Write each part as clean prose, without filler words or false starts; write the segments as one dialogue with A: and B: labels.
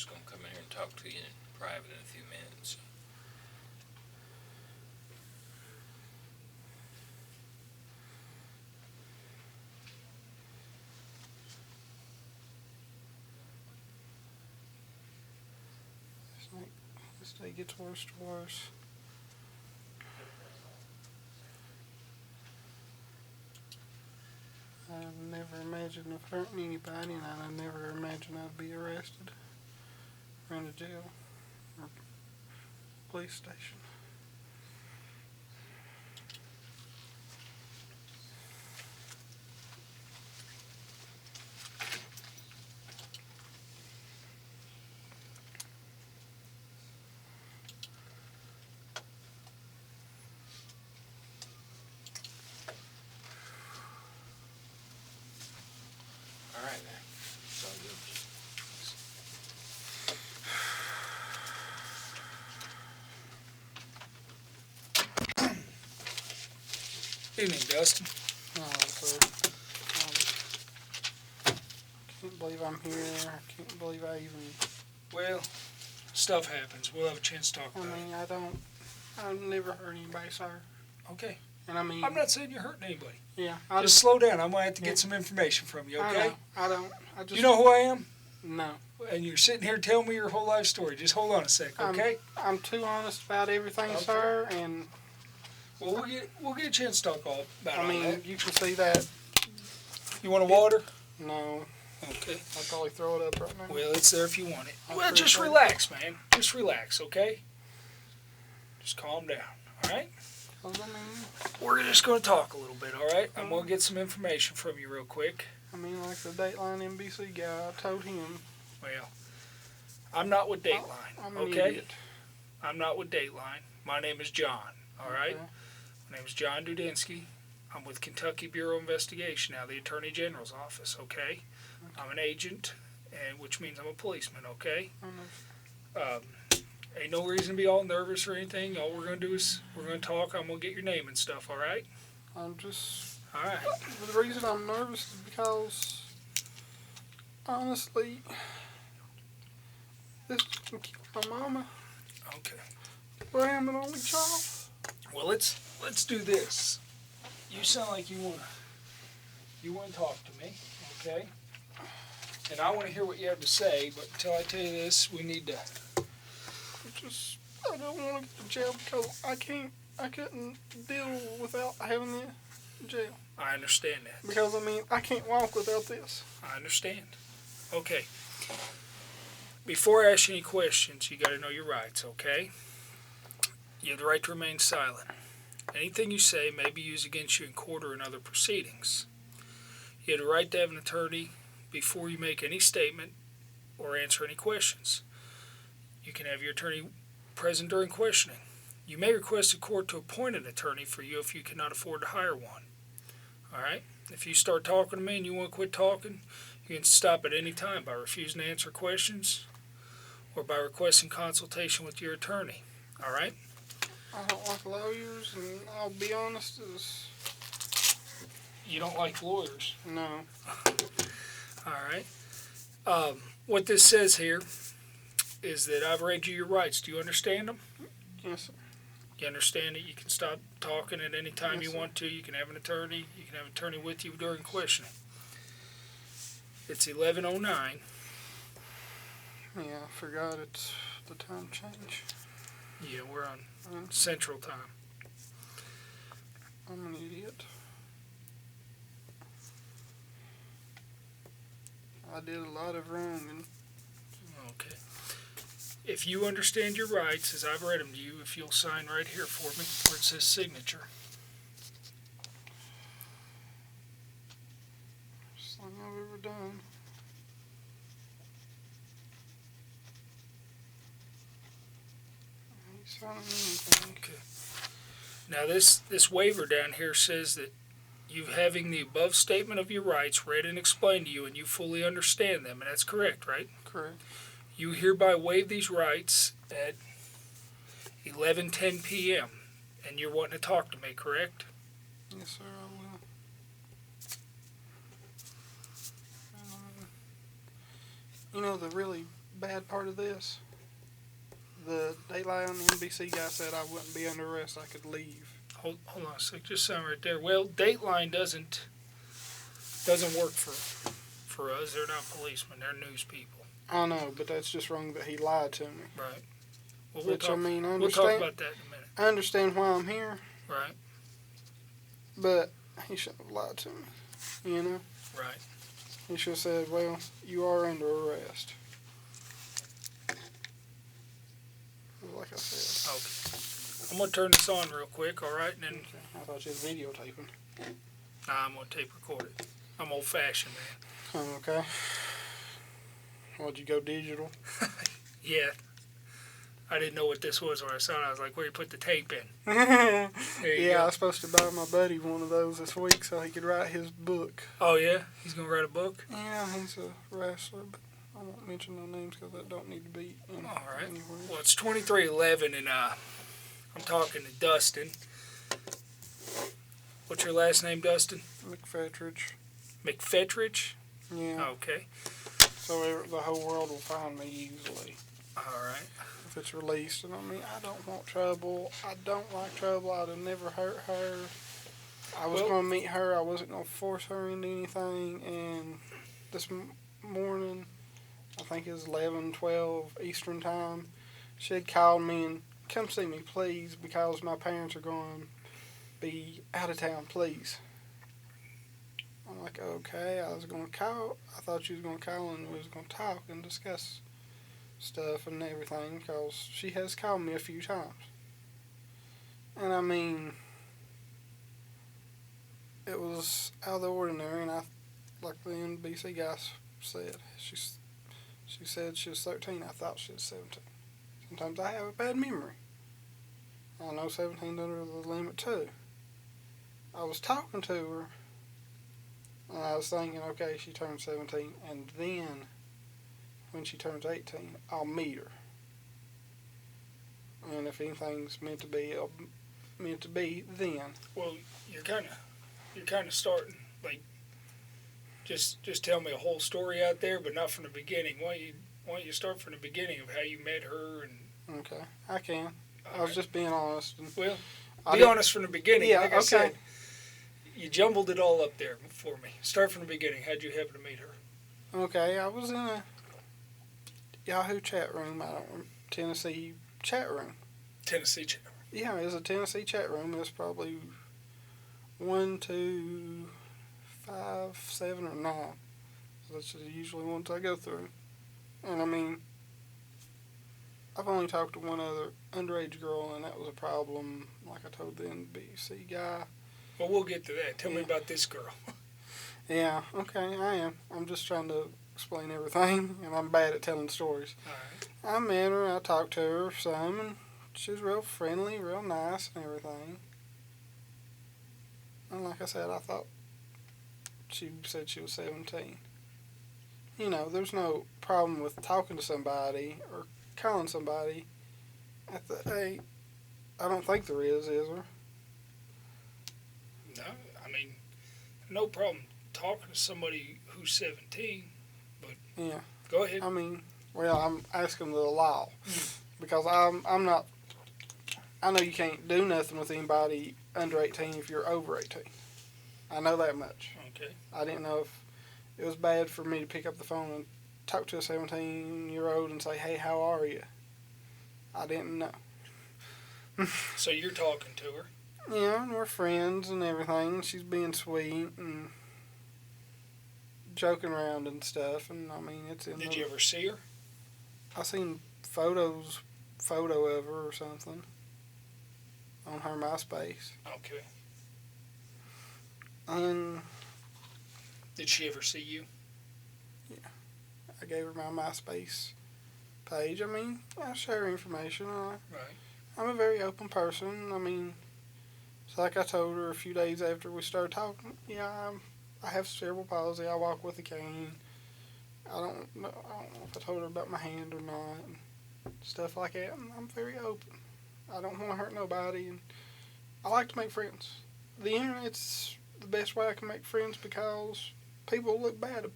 A: just going to come in here and talk to you in private in a few minutes.
B: This day gets worse and worse. I've never imagined of hurting anybody, and I never imagined I'd be arrested or in a jail or police station.
A: All right, man. It's all good.
C: Evening, Dustin.
B: Oh, sir. Can't believe I'm here. I can't believe I even...
C: Well, stuff happens. We'll have a chance to talk about it.
B: I've never hurt anybody, sir.
C: Okay.
B: And I mean...
C: I'm not saying you're hurting anybody.
B: Yeah.
C: Just slow down. I'm going to have to get some information from you, okay?
B: I don't.
C: You know who I am?
B: No.
C: And you're sitting here telling me your whole life story. Just hold on a sec, okay?
B: I'm too honest about everything, sir, and...
C: Well, we'll get a chance to talk all about all that.
B: You can see that.
C: You want a water?
B: No.
C: Okay.
B: I'll probably throw it up right now.
C: Well, it's there if you want it. Well, just relax, man. Just relax, okay? Just calm down, all right? We're just going to talk a little bit, all right? I'm going to get some information from you real quick.
B: Like the Dateline NBC guy, I told him.
C: Well, I'm not with Dateline,
B: I'm an
C: okay?
B: idiot.
C: I'm not with Dateline. My name is John, all right?
B: Okay.
C: My name is John Dudinsky. I'm with Kentucky Bureau of Investigation, now the Attorney General's office, okay? I'm an agent, which means I'm a policeman, okay? Ain't no reason to be all nervous or anything. All we're going to do is we're going to talk. I'm going to get your name and stuff, all right?
B: I'm just...
C: All right.
B: The reason I'm nervous is because, honestly, this can kill my mama.
C: Okay.
B: But I am an only child.
C: Well, let's do this. You sound like you want to talk to me, okay? And I want to hear what you have to say, but until I tell you this, we need to...
B: I don't want to get to jail because I couldn't deal without having the jail.
C: I understand that.
B: Because, I can't walk without this.
C: I understand. Okay. Before I ask you any questions, you got to know your rights, okay? You have the right to remain silent. Anything you say may be used against you in court or in other proceedings. You have the right to have an attorney before you make any statement or answer any questions. You can have your attorney present during questioning. You may request a court to appoint an attorney for you if you cannot afford to hire one. All right? If you start talking to me and you want to quit talking, you can stop at any time by refusing to answer questions or by requesting consultation with your attorney. All right?
B: I don't like lawyers, and I'll be honest,
C: You don't like lawyers?
B: No.
C: All right. What this says here is that I've read you your rights. Do you understand them?
B: Yes, sir.
C: You understand that you can stop talking at any time
B: Yes,
C: you want to. You can have an attorney. You can have an attorney with you during questioning. It's 11:09.
B: Yeah, I forgot it's the time change.
C: Yeah, we're on Central Time.
B: I'm an idiot. I did a lot of wrong.
C: Okay. If you understand your rights, as I've read them to you, if you'll sign right here for me, where it says signature.
B: First thing I've ever done. I ain't signing anything.
C: Okay. Now this waiver down here says that you having the above statement of your rights read and explained to you, and you fully understand them, and that's correct, right?
B: Correct.
C: You hereby waive these rights at 11:10 p.m., and you're wanting to talk to me, correct?
B: Yes, sir, I will. The really bad part of this? The Dateline on the NBC guy said I wouldn't be under arrest. I could leave.
C: Hold on a sec. Just something right there. Well, Dateline doesn't work for us. They're not policemen. They're news people.
B: I know, but that's just wrong that he lied to me.
C: Right. Well,
B: Which, I mean, I
C: we'll talk
B: understand.
C: about that in a minute.
B: I understand why I'm here,
C: Right.
B: but he shouldn't have lied to me. You know?
C: Right.
B: He should have said, well, you are under arrest. Like I said.
C: Okay. I'm going to turn this on real quick, all right? And then
B: I thought you was videotaping.
C: I'm going to tape record it. I'm old-fashioned, man.
B: Oh, okay. Why'd you go digital?
C: Yeah. I didn't know what this was when I saw it. I was like, where you put the tape in?
B: Yeah,
C: There you go.
B: I was supposed to buy my buddy one of those this week so he could write his book.
C: Oh, yeah? He's going to write a book?
B: Yeah, he's a wrestler, but I won't mention no names because that don't need to be
C: All right.
B: anywhere.
C: Well, it's 23:11, and I'm talking to Dustin. What's your last name, Dustin?
B: McPhetridge.
C: McPhetridge?
B: Yeah.
C: Okay.
B: So the whole world will find me easily
C: All right.
B: if it's released. And I mean, I don't want trouble. I don't like trouble. I'd have never hurt her. I was going to meet her. I wasn't going to force her into anything. And this morning, I think it was 11:12 Eastern time, she had called me and come see me, please, because my parents are going to be out of town, please. I'm like, okay, I was going to call. I thought she was going to call and we was going to talk and discuss stuff and everything because she has called me a few times. And I mean, it was out of the ordinary, and like the NBC guy said, she said she was 13. I thought she was 17. Sometimes I have a bad memory. I know 17's under the limit too. I was talking to her, and I was thinking, okay, she turned 17, and then when she turns 18, I'll meet her. And if anything's meant to be, it'll meant to be then.
C: Well, you're kind of starting, like, just tell me a whole story out there, but not from the beginning. Why don't you start from the beginning of how you met her? And
B: Okay, I can. I was just being honest. And
C: well,
B: I
C: be honest from the beginning.
B: Yeah,
C: like I
B: okay.
C: said, you jumbled it all up there for me. Start from the beginning. How'd you happen to meet her?
B: Okay, I was in a Yahoo chat room. Tennessee chat room.
C: Tennessee chat.
B: Yeah, it was a Tennessee chat room. It was probably 1, 2, 5, 7, or 9. That's usually ones I go through. And I mean, I've only talked to one other underage girl, and that was a problem, like I told the NBC guy.
C: Well, we'll get to that. Tell me about this girl.
B: Yeah, okay, I am. I'm just trying to explain everything, and I'm bad at telling stories.
C: All right.
B: I met her, I talked to her some, and she was real friendly, real nice, and everything. And like I said, I thought she said she was 17. You know, there's no problem with talking to somebody or calling somebody at the age. I don't think there is there?
C: No, I mean, no problem talking to somebody who's 17, but
B: Yeah.
C: go ahead.
B: I mean, well, I'm asking the law because I'm not. I know you can't do nothing with anybody under 18 if you're over 18. I know that much.
C: Okay.
B: I didn't know if it was bad for me to pick up the phone and talk to a 17-year-old and say, hey, how are you? I didn't know.
C: So you're talking to her.
B: Yeah, and we're friends and everything. She's being sweet and joking around and stuff. And I mean, it's in.
C: Did you ever see her?
B: I seen photo of her or something on her MySpace.
C: Okay.
B: And
C: Did she ever see you?
B: I gave her my MySpace page. I mean, I share information.
C: Right.
B: I'm a very open person. I mean, it's like I told her a few days after we started talking. Yeah, I have cerebral palsy. I walk with a cane. I don't know if I told her about my hand or not, and stuff like that. And I'm very open. I don't want to hurt nobody, and I like to make friends. The internet's the best way I can make friends because people look bad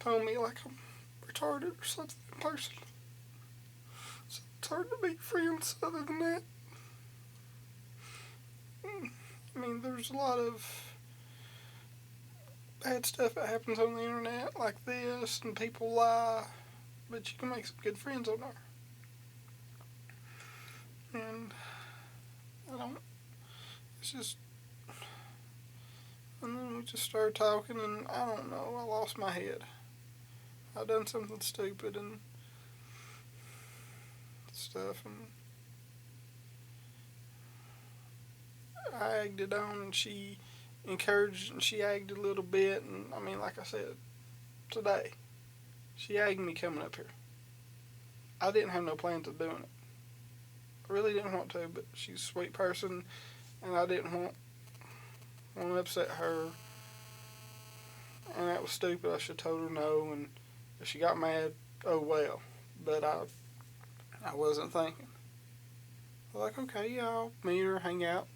B: upon me like I'm retarded or something in person. So it's hard to be friends other than that. I mean, there's a lot of bad stuff that happens on the internet like this, and people lie, but you can make some good friends on there. And it's just, and then we just started talking, and I don't know, I lost my head. I done something stupid and stuff, and I egged it on, and she encouraged, and she egged a little bit, and I mean, like I said, today, she egged me coming up here. I didn't have no plans of doing it. I really didn't want to, but she's a sweet person, and I didn't want to upset her, and that was stupid. I should have told her no, and if she got mad, oh well, but I wasn't thinking. Like, okay, yeah, I'll meet her, hang out,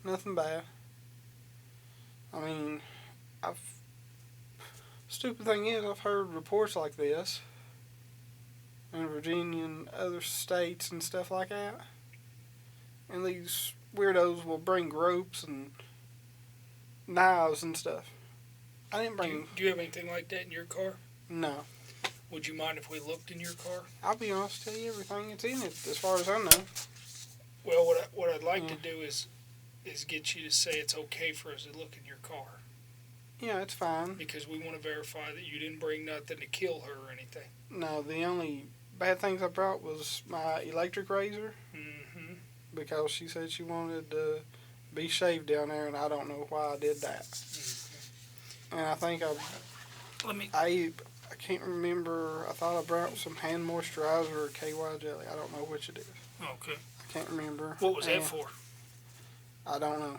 B: nothing bad. I mean, stupid thing is, I've heard reports like this in Virginia and other states and stuff like that. And these weirdos will bring ropes and knives and stuff. I didn't bring...
C: Do you have anything like that in your car?
B: No.
C: Would you mind if we looked in your car?
B: I'll be honest, tell you everything that's in it, as far as I know.
C: Well, what I'd like to do is get you to say it's okay for us to look in your car.
B: Yeah, it's fine.
C: Because we want to verify that you didn't bring nothing to kill her or anything.
B: No, the only bad things I brought was my electric razor.
C: Mm-hmm.
B: Because she said she wanted to be shaved down there, and I don't know why I did that. Mm-hmm. And I think I can't remember. I thought I brought some hand moisturizer or KY jelly. I don't know which it is.
C: Okay.
B: I can't remember.
C: What was that for?
B: I don't know.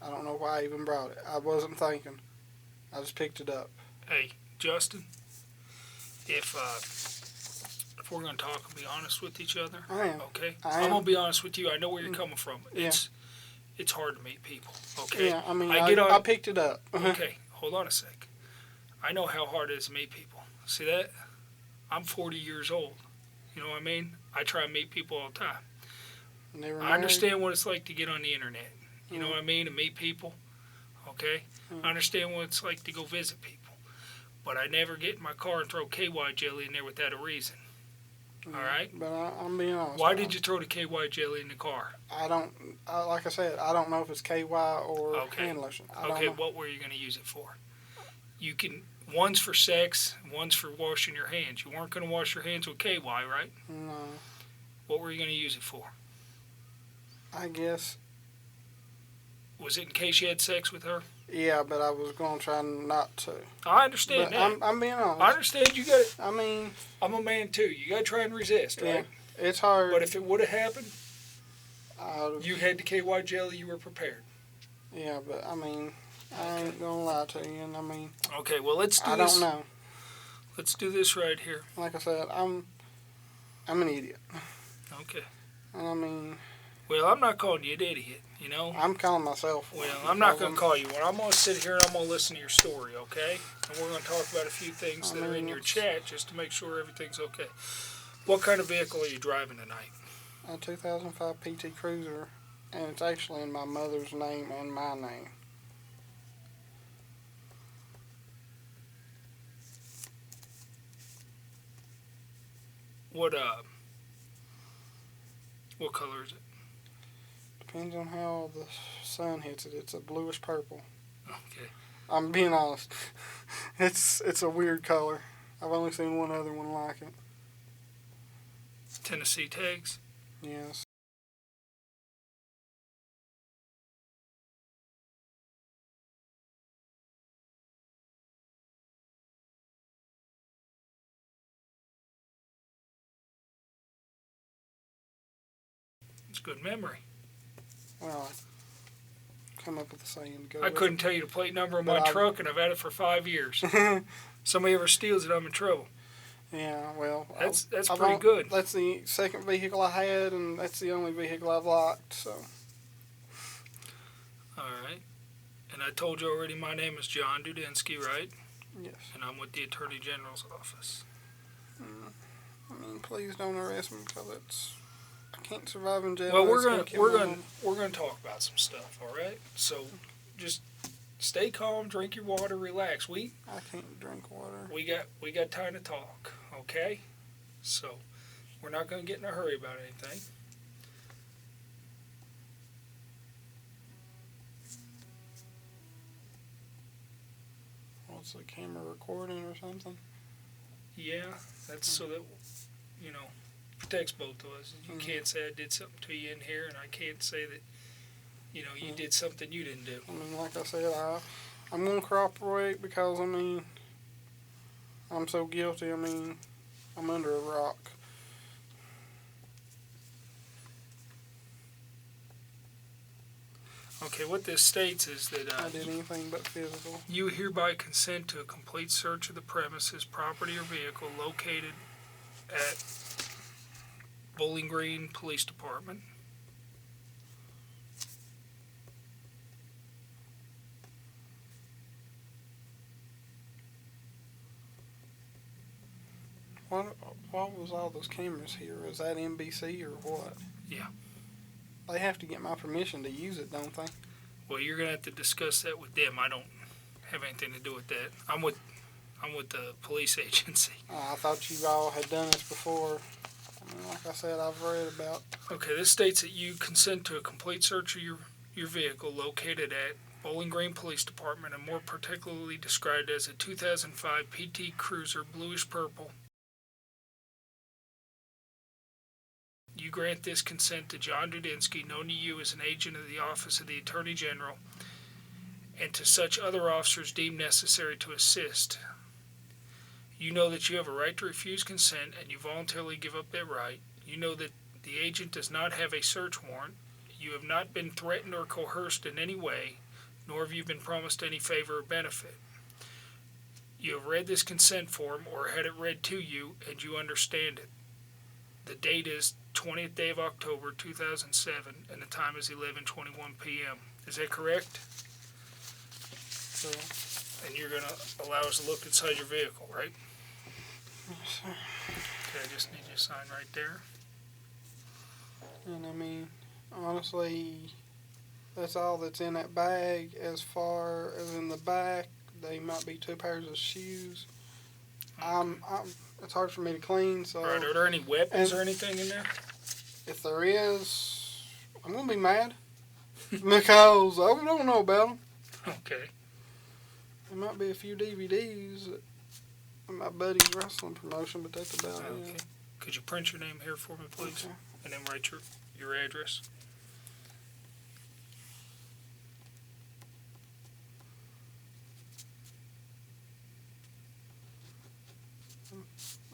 B: I don't know why I even brought it. I wasn't thinking. I just picked it up.
C: Hey, Justin, if we're going to talk and be honest with each other,
B: I am.
C: okay?
B: I'm
C: going to be honest with you. I know where you're coming from.
B: Yeah.
C: It's hard to meet people, okay?
B: Yeah, I mean, I picked it up.
C: Okay, hold on a sec. I know how hard it is to meet people. See that? I'm 40 years old. You know what I mean? I try and meet people all the time.
B: Never
C: I understand what it's like to get on the internet. You know what I mean? To meet people. Okay? I understand what it's like to go visit people. But I never get in my car and throw KY jelly in there without a reason. All right?
B: But I'm being honest.
C: Why did you throw the KY jelly in the car?
B: Like I said, I don't know if it's KY or hand lotion. I don't know.
C: What were you going to use it for? One's for sex, one's for washing your hands. You weren't going to wash your hands with KY, right?
B: No.
C: What were you going to use it for?
B: I guess.
C: Was it in case you had sex with her?
B: Yeah, but I was going to try not to.
C: I understand that.
B: I'm being honest.
C: I understand you got it.
B: I mean,
C: I'm a man too. You got to try and resist, right?
B: Yeah, it's hard.
C: But if it would have happened, you had the KY jelly, you were prepared.
B: Yeah, but I mean, I ain't going to lie to you, and I mean.
C: Okay, well, let's do
B: this.
C: this.
B: I don't know.
C: Let's do this right here.
B: Like I said, I'm an idiot.
C: Okay.
B: And I mean.
C: Well, I'm not calling you an idiot, you know?
B: I'm calling myself one.
C: Well, I'm not going to call you one. I'm going to sit here and I'm going to listen to your story, okay? And we're going to talk about a few things that are in your chat just to make sure everything's okay. What kind of vehicle are you driving tonight?
B: A 2005 PT Cruiser, and it's actually in my mother's name and my name.
C: What color is it?
B: Depends on how the sun hits it. It's a bluish purple.
C: Okay.
B: I'm being honest. It's a weird color. I've only seen one other one like it.
C: Tennessee tags?
B: Yes.
C: It's good memory.
B: Well, I come up with the saying.
C: I couldn't tell you the plate number of my truck, and I've had it for 5 years. Somebody ever steals it, I'm in trouble.
B: Yeah, well,
C: that's pretty good.
B: That's the second vehicle I had, and that's the only vehicle I've locked. So.
C: All right. And I told you already, my name is John Dudinsky, right?
B: Yes.
C: And I'm with the Attorney General's office.
B: I mean, please don't arrest me because I can't survive in jail.
C: Well,
B: It's
C: we're gonna talk about some stuff, all right? So, just stay calm, drink your water, relax.
B: I can't drink water.
C: We got time to talk, okay? So, we're not gonna get in a hurry about anything.
B: What's the camera recording or something?
C: Yeah, that's so that, you know, protects both of us. You can't say I did something to you in here, and I can't say that, you know, you did something you didn't do.
B: I mean, like I said, I'm going to cooperate because, I mean, I'm so guilty. I mean, I'm under a rock.
C: Okay, what this states is that
B: I did anything but physical.
C: you hereby consent to a complete search of the premises, property, or vehicle located at Bowling Green Police Department.
B: What was all those cameras here? Is that NBC or what?
C: Yeah.
B: They have to get my permission to use it, don't they?
C: Well, you're gonna have to discuss that with them. I don't have anything to do with that. I'm with the police agency.
B: I thought you all had done this before. I mean, like I said, I've read about.
C: Okay, this states that you consent to a complete search of your vehicle located at Bowling Green Police Department, and more particularly described as a 2005 PT Cruiser bluish purple. You grant this consent to John Dudinsky, known to you as an agent of the Office of the Attorney General, and to such other officers deemed necessary to assist. You know that you have a right to refuse consent, and you voluntarily give up that right. You know that the agent does not have a search warrant. You have not been threatened or coerced in any way, nor have you been promised any favor or benefit. You have read this consent form or had it read to you, and you understand it. The date is 20th day of October 2007, and the time is 11:21 p.m. Is that correct?
B: So,
C: And you're going to allow us to look inside your vehicle, right?
B: yes, sir.
C: Okay, I just need you to sign right there.
B: And I mean, honestly, that's all that's in that bag. As far as in the back, they might be 2 pairs of shoes. It's hard for me to clean, so.
C: Right, are there any weapons or anything in there?
B: If there is, I'm gonna be mad because I don't know about them.
C: Okay.
B: There might be a few DVDs at my buddy's wrestling promotion, but that's about
C: Okay.
B: it.
C: Could you print your name here for me, please?
B: Okay.
C: And then write your address.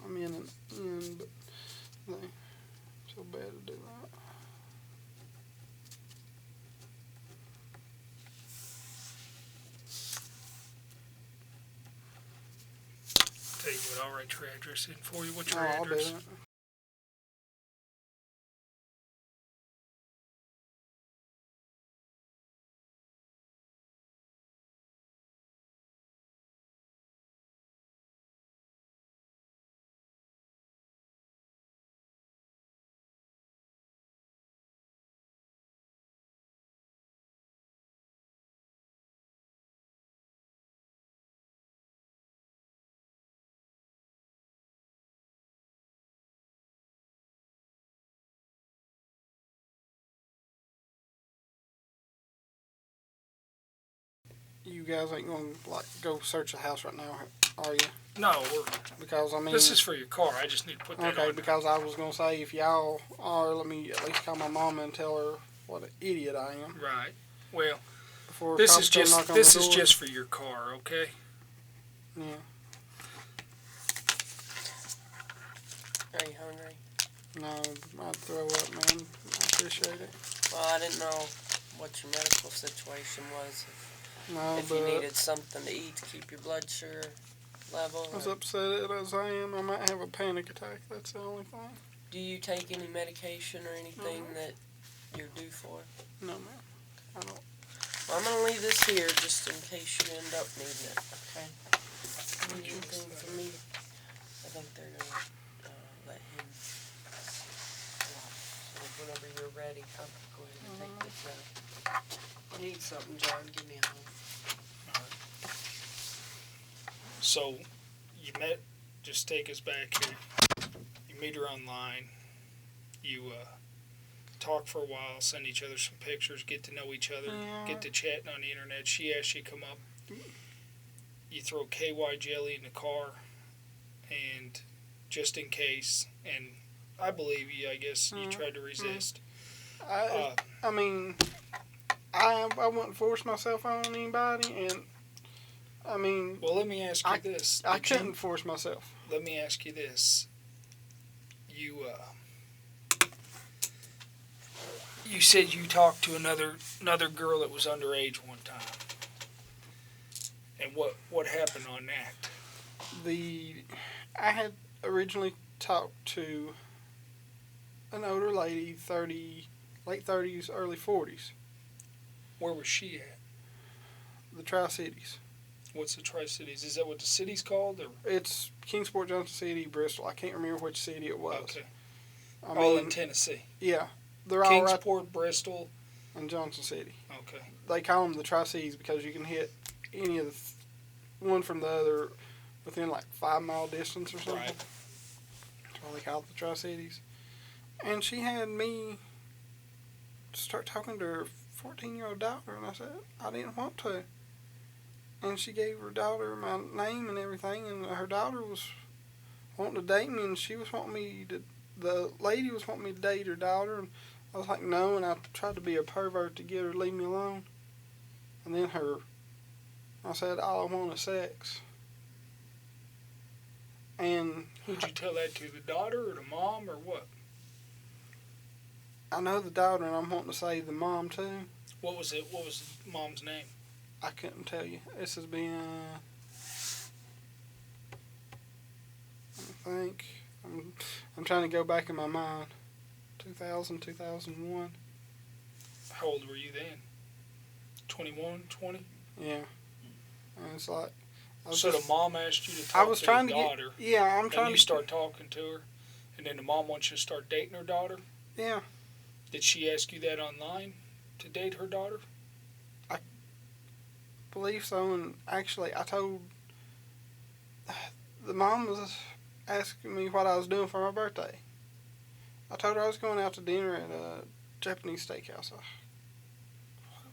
B: I'm in an inn, but they so bad to do that.
C: Tell you what, I'll write your address in for you. What's your
B: I'll do
C: address?
B: that. You guys ain't gonna go search the house right now, are you?
C: No,
B: Because I mean,
C: this is for your car. I just need to put that
B: okay.
C: on.
B: Because I was gonna say if y'all are, let me at least call my mama and tell her what an idiot I am.
C: Right. Well,
B: Before
C: this
B: cops
C: is
B: come
C: just
B: knock on the door.
C: just for your car, okay?
B: Yeah.
D: Are you hungry?
B: No, I'd throw up, man. I appreciate it.
D: Well, I didn't know what your medical situation was.
B: No,
D: If
B: but
D: you needed something to eat to keep your blood sugar level.
B: as
D: or-
B: upset as I am, I might have a panic attack. That's the only thing.
D: Do you take any medication or anything
B: No.
D: that you're due for?
B: No, man. I don't.
D: Well, I'm going to leave this here just in case you end up needing it, okay? need anything from me? I think they're gonna let him walk. So whenever you're ready, I'll go ahead and take this out. You need something, John? Give me a hug.
C: So, you met, just take us back here. You meet her online. You talk for a while, send each other some pictures, get to know each other, get to chatting on the internet. She asks you to come up. You throw KY jelly in the car, and just in case, and I believe you, I guess you tried to resist.
B: I mean, I wouldn't force myself on anybody, and I mean,
C: Well, let me ask you this.
B: I couldn't force myself.
C: Let me ask you this. You said you talked to another girl that was underage one time. And what happened on that?
B: I had originally talked to an older lady, late 30s, early 40s.
C: Where was she at?
B: The Tri-Cities.
C: What's the Tri-Cities? Is that what the city's called? Or?
B: It's Kingsport, Johnson City, Bristol. I can't remember which city it was.
C: Okay.
B: I
C: All
B: mean,
C: in Tennessee.
B: Yeah. They're all right
C: Kingsport, Bristol.
B: in Johnson City.
C: Okay.
B: They call them the Tri-Cities because you can hit any of one from the other within like 5 mile distance or something.
C: Right.
B: That's why they call it the Tri-Cities. And she had me start talking to her 14-year-old daughter, and I said I didn't want to. And she gave her daughter my name and everything, and her daughter was wanting to date me, and she was wanting me to. The lady was wanting me to date her daughter, and I was like, no, and I tried to be a pervert to get her to leave me alone. And then I said, all I want is sex. And
C: Who'd you tell that to? The daughter or the mom or what?
B: I know the daughter, and I'm wanting to say the mom too.
C: What was it? What was the mom's name?
B: I couldn't tell you. This has been, I think, I'm trying to go back in my mind. 2000, 2001.
C: How old were you then? 21, 20?
B: Yeah. And it's like,
C: So the mom asked you to
B: I
C: talk
B: was
C: to
B: trying
C: the
B: to
C: daughter.
B: get, yeah, I'm trying
C: and you
B: to
C: start talking to her, and then the mom wants you to start dating her daughter?
B: Yeah.
C: Did she ask you that online to date her daughter?
B: Believe so, and actually I told the mom was asking me what I was doing for my birthday. I told her I was going out to dinner at a Japanese steakhouse. What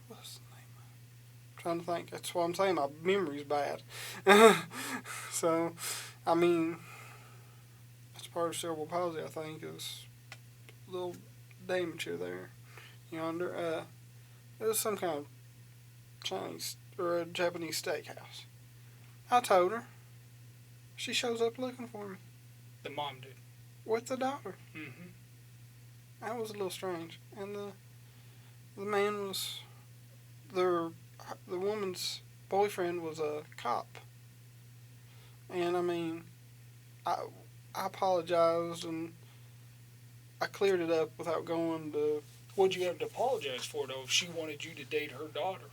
B: was the name? I'm trying to think. That's what I'm saying. My memory's bad. So, I mean, that's part of cerebral palsy. I think is a little damage there yonder. It was some kind of Chinese or a Japanese steakhouse. I told her. She shows up looking for me.
C: The mom did.
B: With the daughter.
C: Mm-hmm.
B: That was a little strange. And the man was, the woman's boyfriend was a cop. And I mean, I apologized and I cleared it up without going to.
C: What'd you have to apologize for, though, if she wanted you to date her daughter?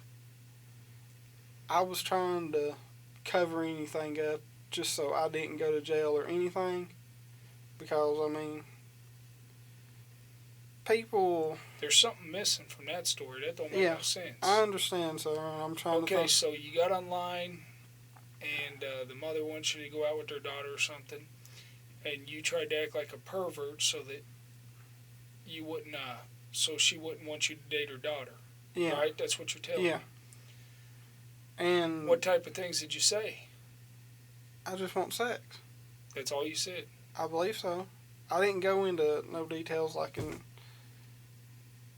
B: I was trying to cover anything up just so I didn't go to jail or anything. Because, I mean, people.
C: There's something missing from that story. That don't make no sense.
B: I understand, sir. I'm trying to.
C: Okay, so you got online, and the mother wants you to go out with her daughter or something, and you tried to act like a pervert so that you wouldn't, so she wouldn't want you to date her daughter.
B: Yeah.
C: Right? That's what you're telling me.
B: And
C: what type of things did you say?
B: I just want sex.
C: That's all you said?
B: I believe so. I didn't go into no details like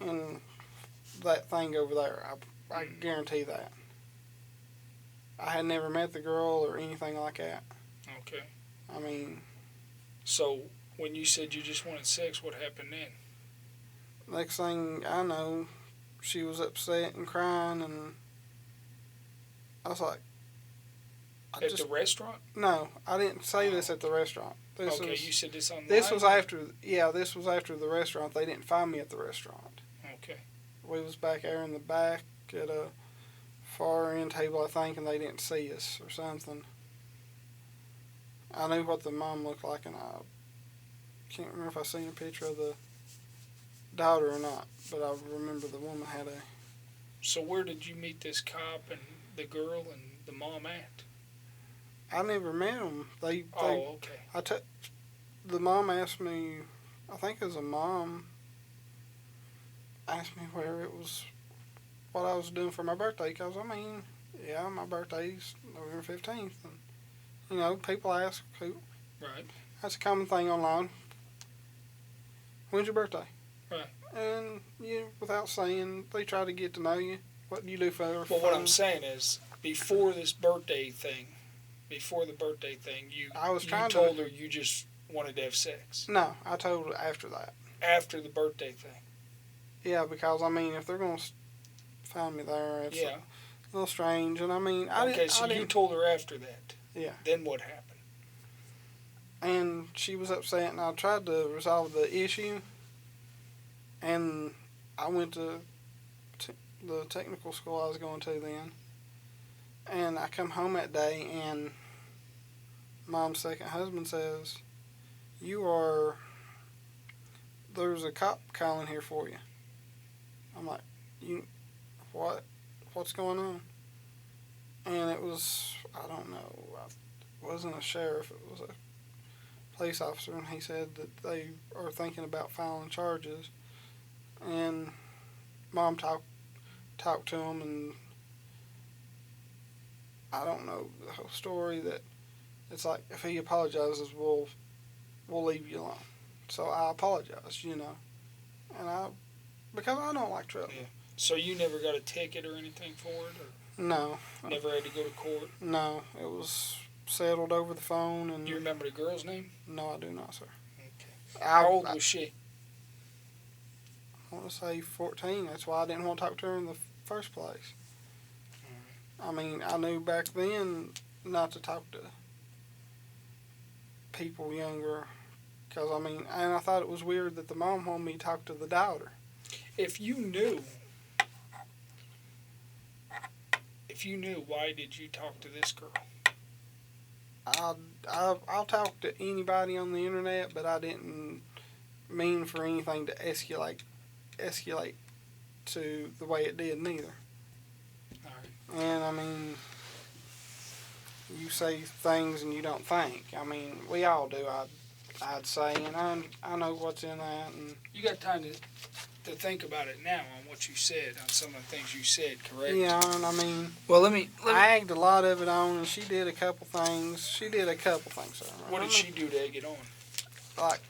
B: in that thing over there. I guarantee that. I had never met the girl or anything like that.
C: Okay.
B: I mean.
C: So, when you said you just wanted sex, what happened then?
B: Next thing I know, she was upset and crying, and I was like...
C: At the restaurant?
B: No, I didn't say this at the restaurant.
C: You said this online?
B: This was after the restaurant. They didn't find me at the restaurant.
C: Okay.
B: We was back there in the back at a far end table, I think, and they didn't see us or something. I knew what the mom looked like, and I can't remember if I seen a picture of the daughter or not, but I remember the woman had a...
C: So where did you meet this cop and the girl and the mom at?
B: I never met them.
C: Oh, okay.
B: The mom asked me, I think it was a mom, asked me where it was, what I was doing for my birthday, because, I mean, yeah, my birthday's November 15th, and, you know, people ask,
C: Right.
B: that's a common thing online. When's your birthday?
C: Right.
B: And you, without saying, they try to get to know you. What do you do for
C: Well,
B: fun?
C: what I'm saying is, before the birthday thing, you
B: I was trying
C: told
B: to...
C: her you just wanted to have sex.
B: No, I told her after that.
C: After the birthday thing.
B: Yeah, because, I mean, if they're going to find me there, it's a little strange. And, I mean,
C: you told her after that.
B: Yeah.
C: Then what happened?
B: And she was upset, and I tried to resolve the issue. And I went to the technical school I was going to then. And I come home that day, and Mom's second husband says, there's a cop calling here for you. I'm like, what's going on? And it was, I don't know, it wasn't a sheriff, it was a police officer, and he said that they are thinking about filing charges. And Mom talked to him, and I don't know the whole story, that it's like, if he apologizes, we'll leave you alone. So I apologized, you know, and because I don't like trouble.
C: Yeah. So you never got a ticket or anything for it? Or
B: No.
C: never had to go to court?
B: No, it was settled over the phone. And
C: do you remember the girl's name?
B: No, I do not, sir.
C: Okay. How old was she?
B: I want to say 14. That's why I didn't want to talk to her in the first place. I mean, I knew back then not to talk to people younger, because, I mean, and I thought it was weird that the mom wanted me to talk to the daughter.
C: If you knew, why did you talk to this girl?
B: I'll talk to anybody on the internet, but I didn't mean for anything to escalate to the way it did neither.
C: All right.
B: And, I mean, you say things and you don't think. I mean, we all do, I'd say, and I know what's in that. And
C: you got time to think about it now on what you said, on some of the things you said, correct?
B: Yeah, and I mean,
C: well, let me
B: I egged a lot of it on, and she did a couple things. Sir.
C: What did she do to egg it on?
B: Like,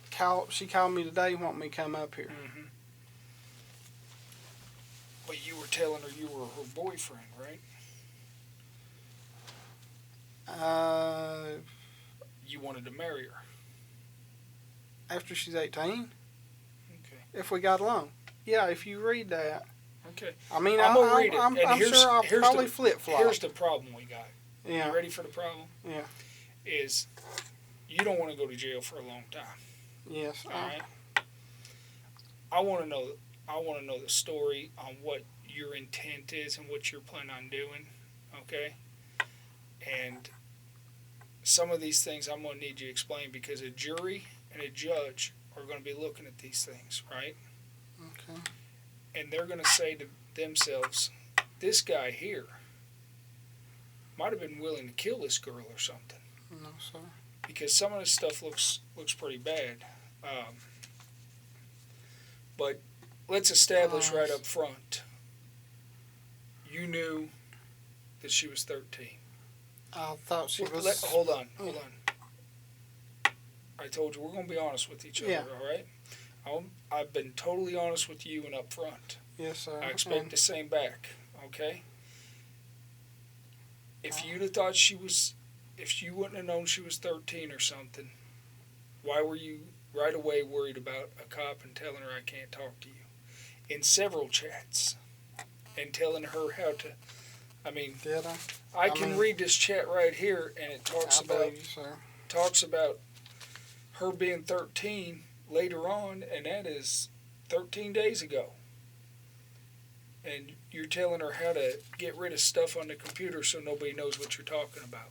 B: she called me today, wanting me to come up here.
C: Mm-hmm. But you were telling her you were her boyfriend, right? You wanted to marry her.
B: After she's 18.
C: Okay.
B: If we got along. Yeah, if you read that.
C: Okay.
B: I mean,
C: I'm going to read it.
B: I'm sure I'll probably flip-flop.
C: Here's the problem we got.
B: Yeah.
C: You ready for the problem?
B: Yeah.
C: Is you don't want to go to jail for a long time.
B: Yes.
C: All right. I want to know the story on what your intent is and what you're planning on doing. Okay. And some of these things I'm going to need you to explain, because a jury and a judge are going to be looking at these things, right?
B: Okay.
C: And they're going to say to themselves, this guy here might have been willing to kill this girl or something.
B: No, sir.
C: Because some of this stuff looks pretty bad. But let's establish right up front. You knew that she was 13.
B: I thought she was...
C: Hold on. I told you we're going to be honest with each other,
B: Yeah.
C: all right? I've been totally honest with you and up front.
B: Yes, sir.
C: I expect the same back, okay? If you'd have thought if you wouldn't have known she was 13 or something, why were you right away worried about a cop and telling her I can't talk to you? In several chats. And telling her how to, I mean,
B: Did I?
C: I can read this chat right here, and it talks about her being 13 later on, and that is 13 days ago. And you're telling her how to get rid of stuff on the computer so nobody knows what you're talking about.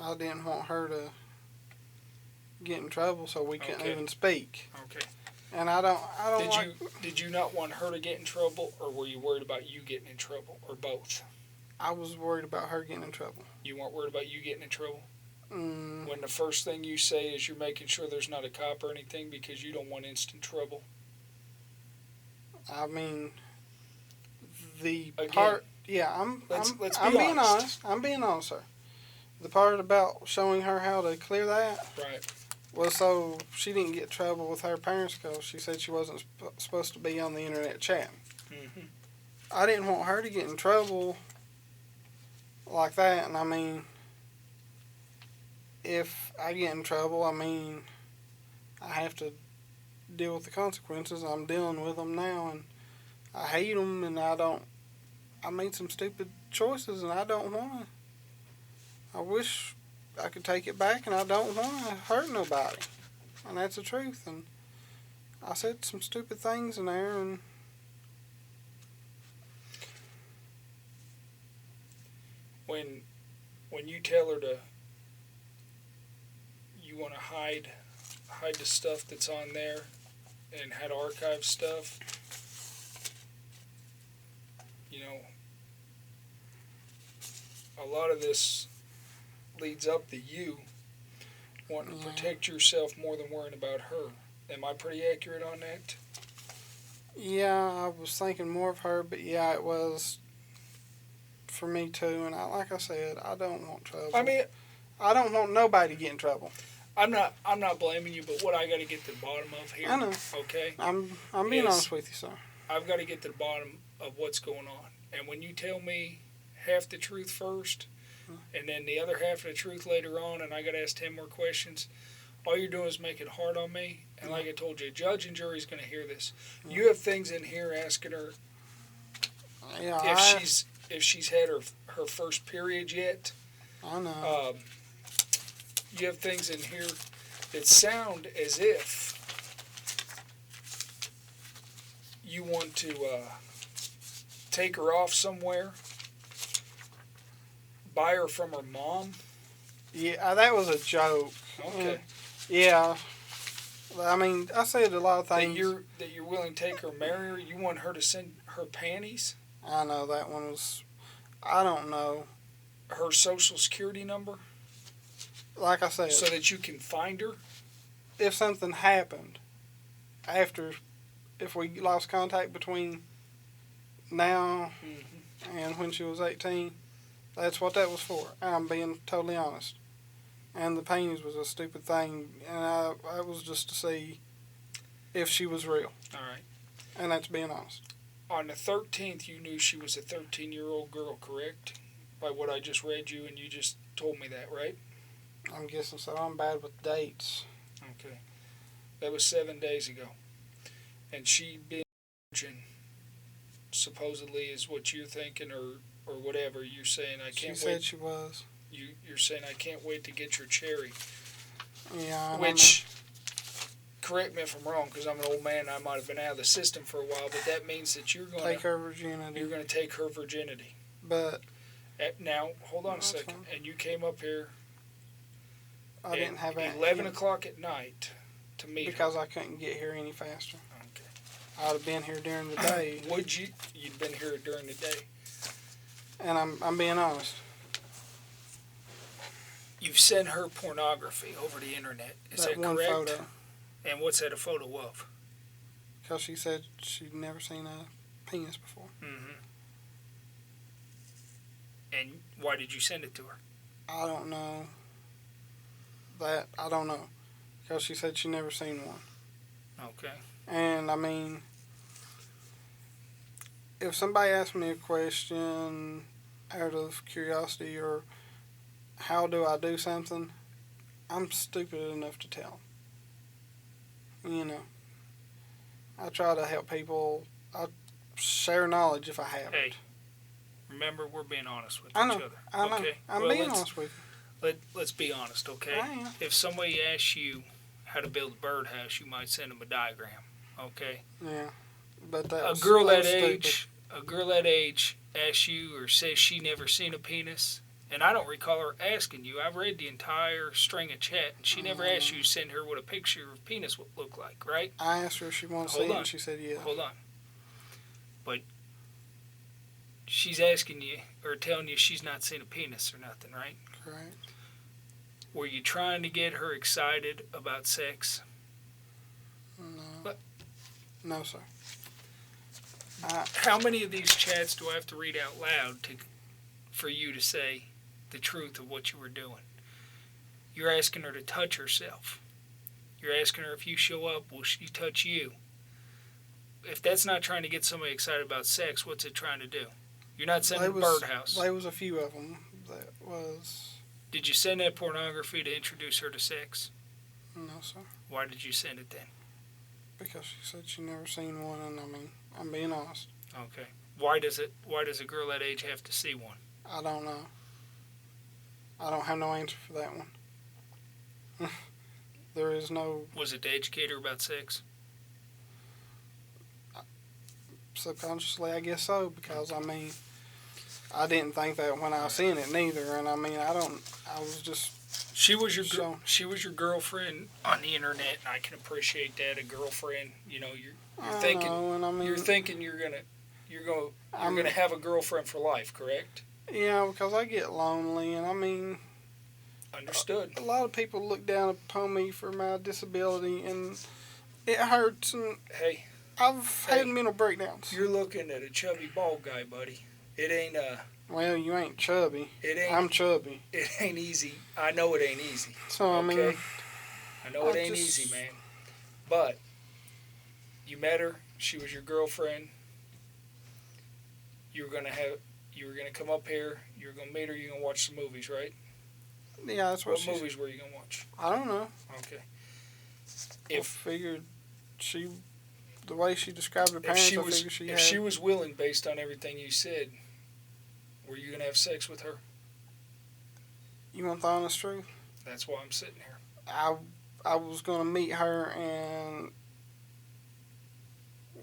B: I didn't want her to get in trouble, so we couldn't
C: Okay.
B: even speak.
C: Okay.
B: And I don't
C: Did you not want her to get in trouble, or were you worried about you getting in trouble, or both?
B: I was worried about her getting in trouble.
C: You weren't worried about you getting in trouble?
B: Mm,
C: When the first thing you say is you're making sure there's not a cop or anything because you don't want instant trouble?
B: I mean, the
C: Again,
B: part. Yeah,
C: let's be
B: I'm being
C: honest.
B: honest. I'm being honest, sir. The part about showing her how to clear that
C: Right.
B: was so she didn't get in trouble with her parents because she said she wasn't supposed to be on the internet chatting.
C: Mm-hmm.
B: I didn't want her to get in trouble like that, and I mean, if I get in trouble, I mean, I have to deal with the consequences. I'm dealing with them now, and I hate them, and I made some stupid choices, and I don't want to. I wish I could take it back, and I don't want to hurt nobody, and that's the truth. And I said some stupid things in there, and
C: When you tell her to, you want to hide the stuff that's on there and how to archive stuff, you know, a lot of this leads up to you wanting to protect yourself more than worrying about her. Am I pretty accurate on that?
B: yeah, I was thinking more of her, but yeah, it was for me too. And like I said, I don't want trouble.
C: I mean,
B: I don't want nobody to get in trouble.
C: I'm not blaming you, but what I got to get to the bottom of here,
B: I know.
C: okay?
B: I'm being
C: Yes.
B: honest with you, sir.
C: I've got to get to the bottom of what's going on. And when you tell me half the truth first, and then the other half of the truth later on, and I got to ask 10 more questions, all you're doing is make it hard on me. And like I told you, judge and jury's going to hear this. You have things in here asking her
B: Yeah,
C: if she's had her first period yet.
B: I know.
C: You have things in here that sound as if you want to take her off somewhere, buy her from her mom.
B: Yeah, that was a joke.
C: Okay.
B: Yeah. I mean, I said a lot of
C: That
B: things.
C: you're willing to take her, marry her. You want her to send her panties,
B: I know that one was. I don't know.
C: her social security number,
B: Like I said,
C: so that you can find her.
B: if something happened after, if we lost contact between now and when she was 18, that's what that was for. I'm being totally honest. And the panties was a stupid thing, and I was just to see if she was real.
C: All right.
B: And that's being honest.
C: On the 13th, you knew she was a 13-year-old girl, correct? By what I just read you, and you just told me that, right?
B: I'm guessing so. I'm bad with dates.
C: Okay. That was 7 days ago. And she been virgin, supposedly, is what you're thinking, or whatever. You're saying, I
B: She
C: can't
B: said
C: wait.
B: she was.
C: You're saying, I can't wait to get your cherry.
B: Yeah.
C: Which, correct me if I'm wrong, because I'm an old man and I might have been out of the system for a while, but that means that you're going
B: take
C: to
B: her virginity.
C: take her virginity.
B: But
C: Now, hold on a
B: That's
C: second.
B: fine.
C: And you came up here
B: I didn't have
C: at
B: that
C: 11 o'clock at night to meet
B: because I couldn't get here any faster.
C: her. Okay.
B: I'd have been here during the day,
C: Would you? You'd been here during the day.
B: and I'm being honest.
C: You've sent her pornography over the internet. Is that
B: one
C: correct?
B: photo,
C: And what's that a photo of?
B: because she said she'd never seen a penis before.
C: Mm-hmm. And why did you send it to her?
B: I don't know. I don't know, because she said she never seen one.
C: Okay.
B: And I mean, if somebody asks me a question out of curiosity or how do I do something, I'm stupid enough to tell. You know, I try to help people. I share knowledge if I have
C: Hey,
B: it.
C: remember, we're being honest with
B: I
C: each
B: know.
C: other.
B: I know.
C: Okay.
B: I'm
C: Well,
B: being
C: let's-
B: honest with
C: Let's be honest,
B: you.
C: okay?
B: I am.
C: If somebody asks you how to build a birdhouse, you might send them a diagram, okay?
B: Yeah, but that
C: A
B: was
C: girl that
B: stupid.
C: age asks you or says she never seen a penis, And I don't recall her asking you. I've read the entire string of chat, and she never asked you to send her what a picture of penis would look like, right?
B: I asked her if she wanted to see it, and she said yeah.
C: Hold on. But she's asking you, or telling you she's not seen a penis or nothing, right?
B: Correct.
C: Were you trying to get her excited about sex?
B: No.
C: But,
B: no, sir.
C: how many of these chats do I have to read out loud for you to say the truth of what you were doing? You're asking her to touch herself. You're asking her if you show up, will she touch you? If that's not trying to get somebody excited about sex, what's it trying to do? You're not sending a birdhouse.
B: There was a few of them that was...
C: Did you send that pornography to introduce her to sex?
B: No, sir.
C: Why did you send it then?
B: Because she said she never seen one, and I mean, I'm being honest.
C: Okay. Why does a girl that age have to see one?
B: I don't know. I don't have no answer for that one. There is no...
C: Was it to educate her about sex?
B: Subconsciously, I guess so, because, I mean, I didn't think that when I seen it neither, and I mean, I was just...
C: She was your girlfriend on the internet, and I can appreciate that. A girlfriend, you know, you're thinking,
B: and I mean,
C: you're thinking you're gonna have a girlfriend for life, correct?
B: Yeah, because I get lonely, and I mean,
C: understood.
B: A lot of people look down upon me for my disability, and it hurts. And
C: hey,
B: I've had mental breakdowns.
C: You're looking at a chubby bald guy, buddy. It ain't
B: Well, you ain't chubby. I'm chubby.
C: It ain't easy. I know it ain't easy.
B: So I mean,
C: I know it ain't easy, man. But you met her. She was your girlfriend. You were gonna come up here. You were gonna meet her. You're gonna watch some movies, right?
B: Yeah, that's what
C: movies were you gonna watch?
B: I don't know.
C: Okay.
B: I figured the way she described her parents,
C: if she was willing, based on everything you said, were you gonna have sex with her?
B: You want the honest truth?
C: That's why I'm sitting here.
B: I was gonna meet her, and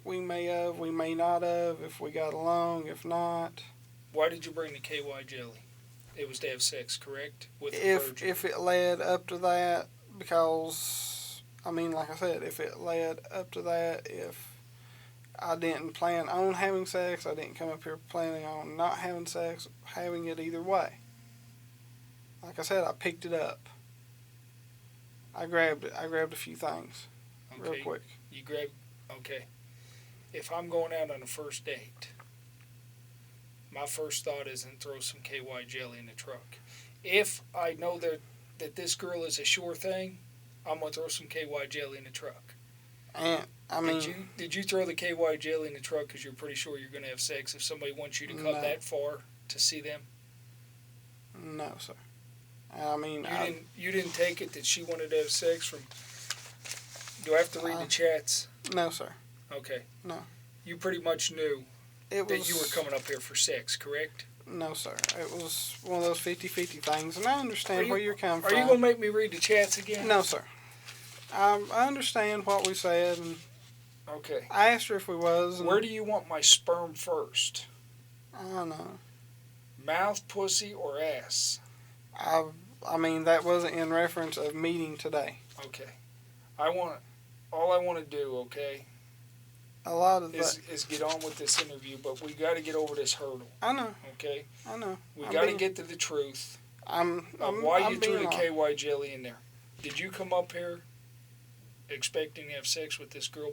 B: we may have, we may not have, if we got along, if not.
C: Why did you bring the KY jelly? It was to have sex, correct? With the virgin.
B: If it led up to that, because, I mean, like I said, if it led up to that, if I didn't plan on having sex, I didn't come up here planning on not having sex, having it either way. Like I said, I picked it up. I grabbed it. I grabbed a few things real quick.
C: Okay. If I'm going out on a first date, my first thought isn't throw some KY jelly in the truck. If I know that this girl is a sure thing, I'm going to throw some KY jelly in the truck.
B: And, I mean...
C: Did you throw the KY jelly in the truck because you're pretty sure you're going to have sex if somebody wants you to come that far to see them?
B: No, sir. I mean...
C: You didn't take it that she wanted to have sex from... Do I have to read the chats?
B: No, sir.
C: Okay.
B: No.
C: You pretty much knew that you were coming up here for sex, correct?
B: No, sir. It was one of those 50-50 things, and I understand where you're coming from.
C: Are you going to make me read the chats again?
B: No, sir. I understand what we said, and
C: okay.
B: I asked her if we was.
C: Where do you want my sperm first?
B: I don't know.
C: Mouth, pussy, or ass?
B: I mean, that wasn't in reference of meeting today.
C: Okay. All I want to do, okay,
B: a lot of
C: is get on with this interview, but we got to get over this hurdle.
B: I know.
C: Okay?
B: I know.
C: We got to get to the truth
B: of
C: why you threw the KY jelly in there. Did you come up here expecting to have sex with this girl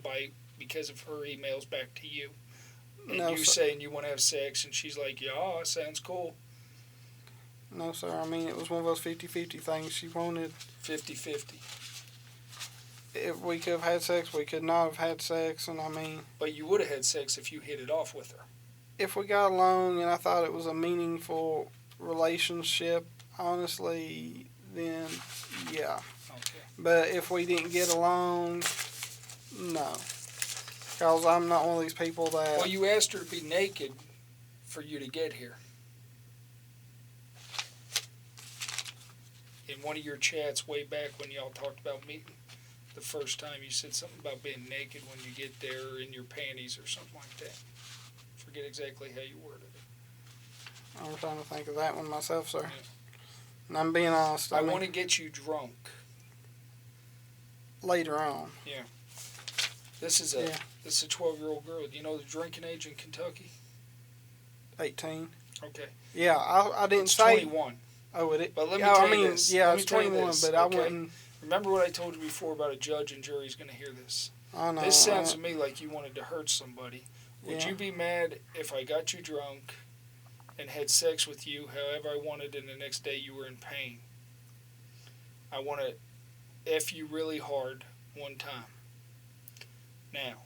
C: because of her emails back to you? And
B: no,
C: you
B: sir.
C: Saying you want to have sex, and she's like, yeah, sounds cool.
B: No, sir. I mean, it was one of those 50-50 things. She wanted...
C: 50-50.
B: If we could have had sex, we could not have had sex, and I mean...
C: But you would have had sex if you hit it off with her.
B: If we got along and I thought it was a meaningful relationship, honestly, then yeah.
C: Okay.
B: But if we didn't get along, no. Because I'm not one of these people that...
C: Well, you asked her to be naked for you to get here. In one of your chats way back when y'all talked about meeting, the first time you said something about being naked when you get there in your panties or something like that. Forget exactly how you worded it.
B: I'm trying to think of that one myself, sir. And I'm being honest.
C: I
B: I mean,
C: want to get you drunk.
B: later on.
C: This is
B: Yeah.
C: a 12-year-old girl. Do you know the drinking age in Kentucky?
B: 18.
C: Okay.
B: Yeah, I didn't
C: It's
B: say.
C: 21.
B: Oh, it.
C: But let me
B: Yeah,
C: tell
B: I mean,
C: you this.
B: yeah,
C: Let me
B: it's
C: tell you
B: 21,
C: this,
B: but I
C: okay?
B: wouldn't.
C: Remember what I told you before about a judge and jury's going to hear this.
B: I know.
C: This sounds to me like you wanted to hurt somebody. Would
B: Yeah.
C: you be mad if I got you drunk and had sex with you however I wanted and the next day you were in pain? I want to F you really hard one time. Now,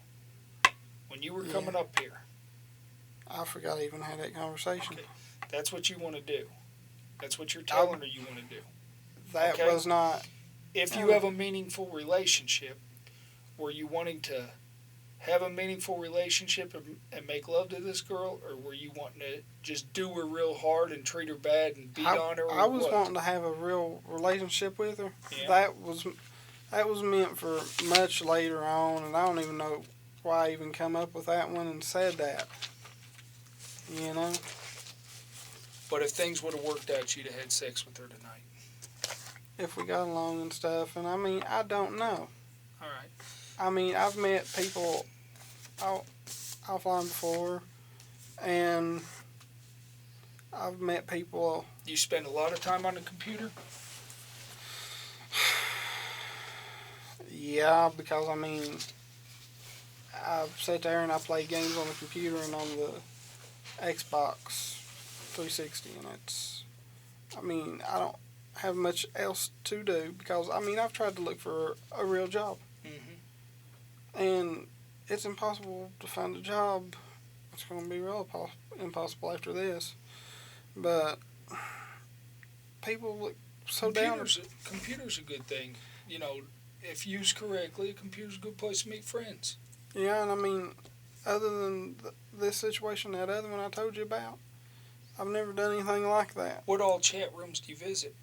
C: when you were coming up here,
B: I forgot I even had that conversation.
C: okay, that's what you want to do. That's what you're telling her you want to do.
B: That
C: Okay.
B: was not.
C: If you have a meaningful relationship, were you wanting to have a meaningful relationship and make love to this girl, or were you wanting to just do her real hard and treat her bad and beat on her? Or
B: I was
C: what?
B: wanting to have a real relationship with her.
C: Yeah.
B: That was meant for much later on, and I don't even know why I even come up with that one and said that. You know?
C: But if things would have worked out, you'd have had sex with her tonight.
B: If we got along and stuff, and I mean, I don't know.
C: All right.
B: I mean, I've met people offline before, and I've met people.
C: You spend a lot of time on the computer?
B: Yeah, because I mean, I sit there and I play games on the computer and on the Xbox 360, and I mean, I don't have much else to do because, I mean, I've tried to look for a real job.
C: Mm-hmm.
B: And it's impossible to find a job. It's going to be real impossible after this. But people look so down.
C: Computer's a good thing. You know, if used correctly, a computer's a good place to meet friends.
B: Yeah, and I mean, other than this situation, that other one I told you about, I've never done anything like that.
C: What all chat rooms do you visit?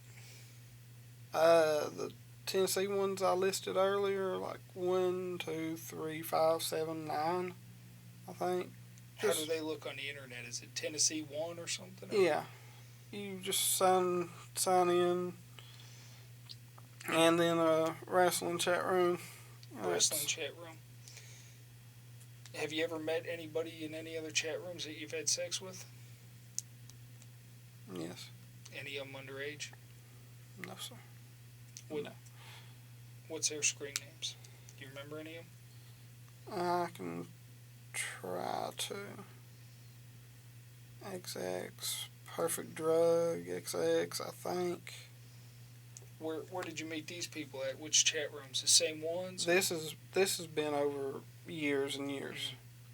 B: The Tennessee ones I listed earlier, like 1, 2, 3, 5, 7, 9, I think.
C: How do they look on the internet? Is it Tennessee 1 or something?
B: Yeah. You just sign in, and then a wrestling chat room.
C: Wrestling chat room. Have you ever met anybody in any other chat rooms that you've had sex with?
B: Yes.
C: Any of them underage?
B: No, sir.
C: What's their screen names? Do you remember any of them?
B: I can try to. XX, Perfect Drug, XX, I think.
C: Where did you meet these people at? Which chat rooms? The same ones?
B: This has been over years and years,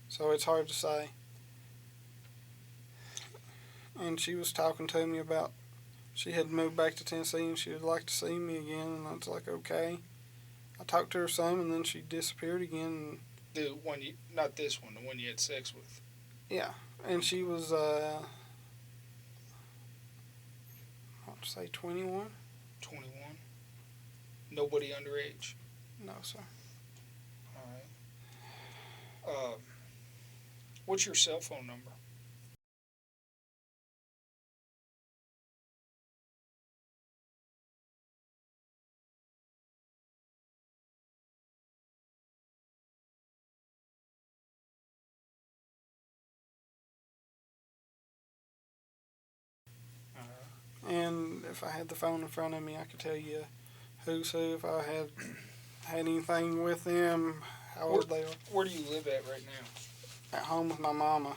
B: so it's hard to say. And she was talking to me about she had moved back to Tennessee and she would like to see me again, and I was like, okay. I talked to her some, and then she disappeared again.
C: The one not this one, the one you had sex with.
B: Yeah, and she was, I want to say 21.
C: 21. Nobody underage.
B: No, sir.
C: All right. What's your cell phone number?
B: And if I had the phone in front of me, I could tell you who's who, if I had anything with them, how old they are.
C: Where do you live at right now?
B: At home with my mama.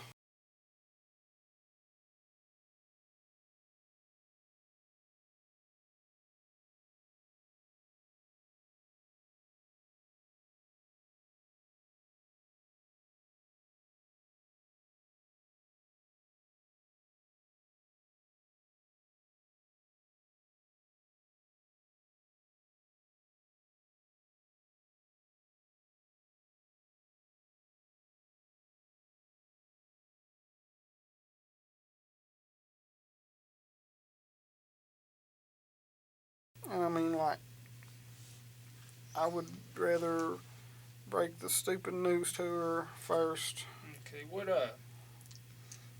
B: And I mean, like, I would rather break the stupid news to her first.
C: Okay.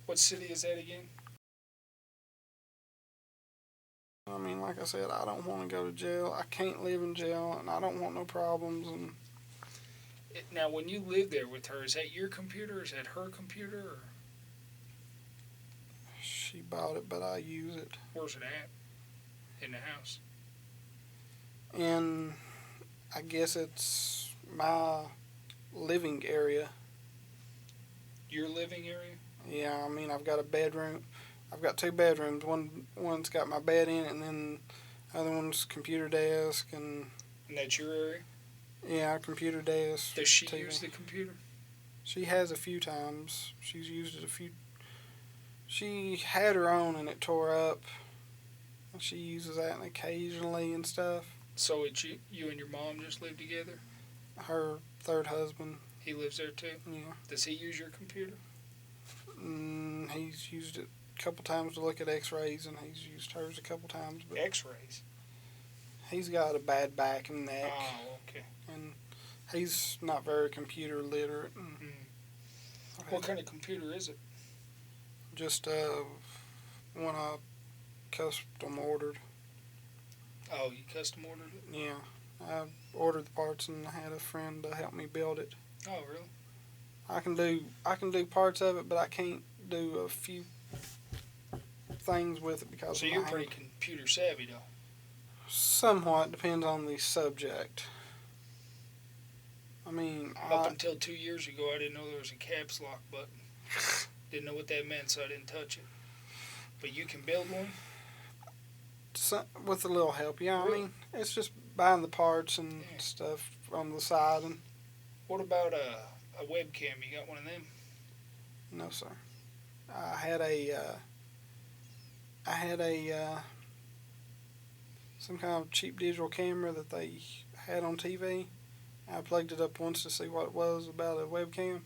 C: What city is that again?
B: I mean, like I said, I don't want to go to jail. I can't live in jail, and I don't want no problems. And
C: Now, when you live there with her, is that your computer? Is that her computer? Or
B: she bought it, but I use it.
C: where's it at? In the house?
B: And I guess it's my living area.
C: Your living area?
B: Yeah, I mean, I've got a bedroom. I've got 2 bedrooms. One's got my bed in it, and then the other one's computer desk, and
C: And that's your area?
B: yeah, computer desk.
C: Does she
B: TV.
C: use the computer?
B: She has a few times. She's used it a few. She had her own, and it tore up. And she uses that occasionally and stuff.
C: So it's you and your mom just live together?
B: Her third husband.
C: He lives there too?
B: Yeah.
C: Does he use your computer?
B: He's used it a couple times to look at X-rays, and he's used hers a couple times. But
C: X-rays?
B: he's got a bad back and neck,
C: Oh, okay.
B: and he's not very computer literate. And
C: What kind of computer is it?
B: Just one I custom ordered.
C: Oh, you custom ordered it?
B: Yeah, I ordered the parts and I had a friend to help me build it.
C: Oh, really?
B: I can do parts of it, but I can't do a few things with it because
C: So
B: of
C: you're
B: my
C: pretty
B: hand.
C: computer savvy, though.
B: Somewhat depends on the subject. I mean,
C: Up until 2 years ago, I didn't know there was a caps lock button. Didn't know what that meant, so I didn't touch it. But you can build one?
B: with a little help, yeah.
C: Really?
B: I mean, it's just buying the parts and
C: Yeah.
B: stuff on the side, and
C: What about a webcam? You got one of them?
B: no, sir. I had a some kind of cheap digital camera that they had on TV. I plugged it up once to see what it was about a webcam,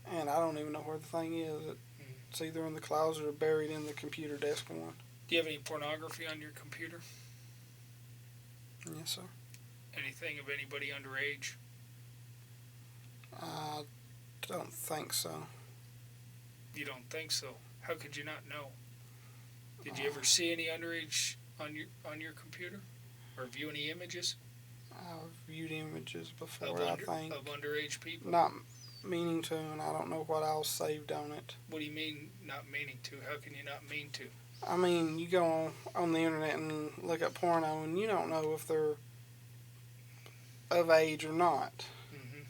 B: and I don't even know where the thing is. It's either in the closet or buried in the computer desk one.
C: Do you have any pornography on your computer?
B: Yes, sir.
C: Anything of anybody underage?
B: I don't think so.
C: You don't think so? How could you not know? Did you ever see any underage on your computer, or view any images
B: I've viewed images
C: of,
B: before, I think.
C: of underage people?
B: Not meaning to, and I don't know what else saved on it.
C: What do you mean not meaning to? How can you not mean to?
B: I mean, you go on the internet and look up porno, and you don't know if they're of age or not.
C: Mm-hmm.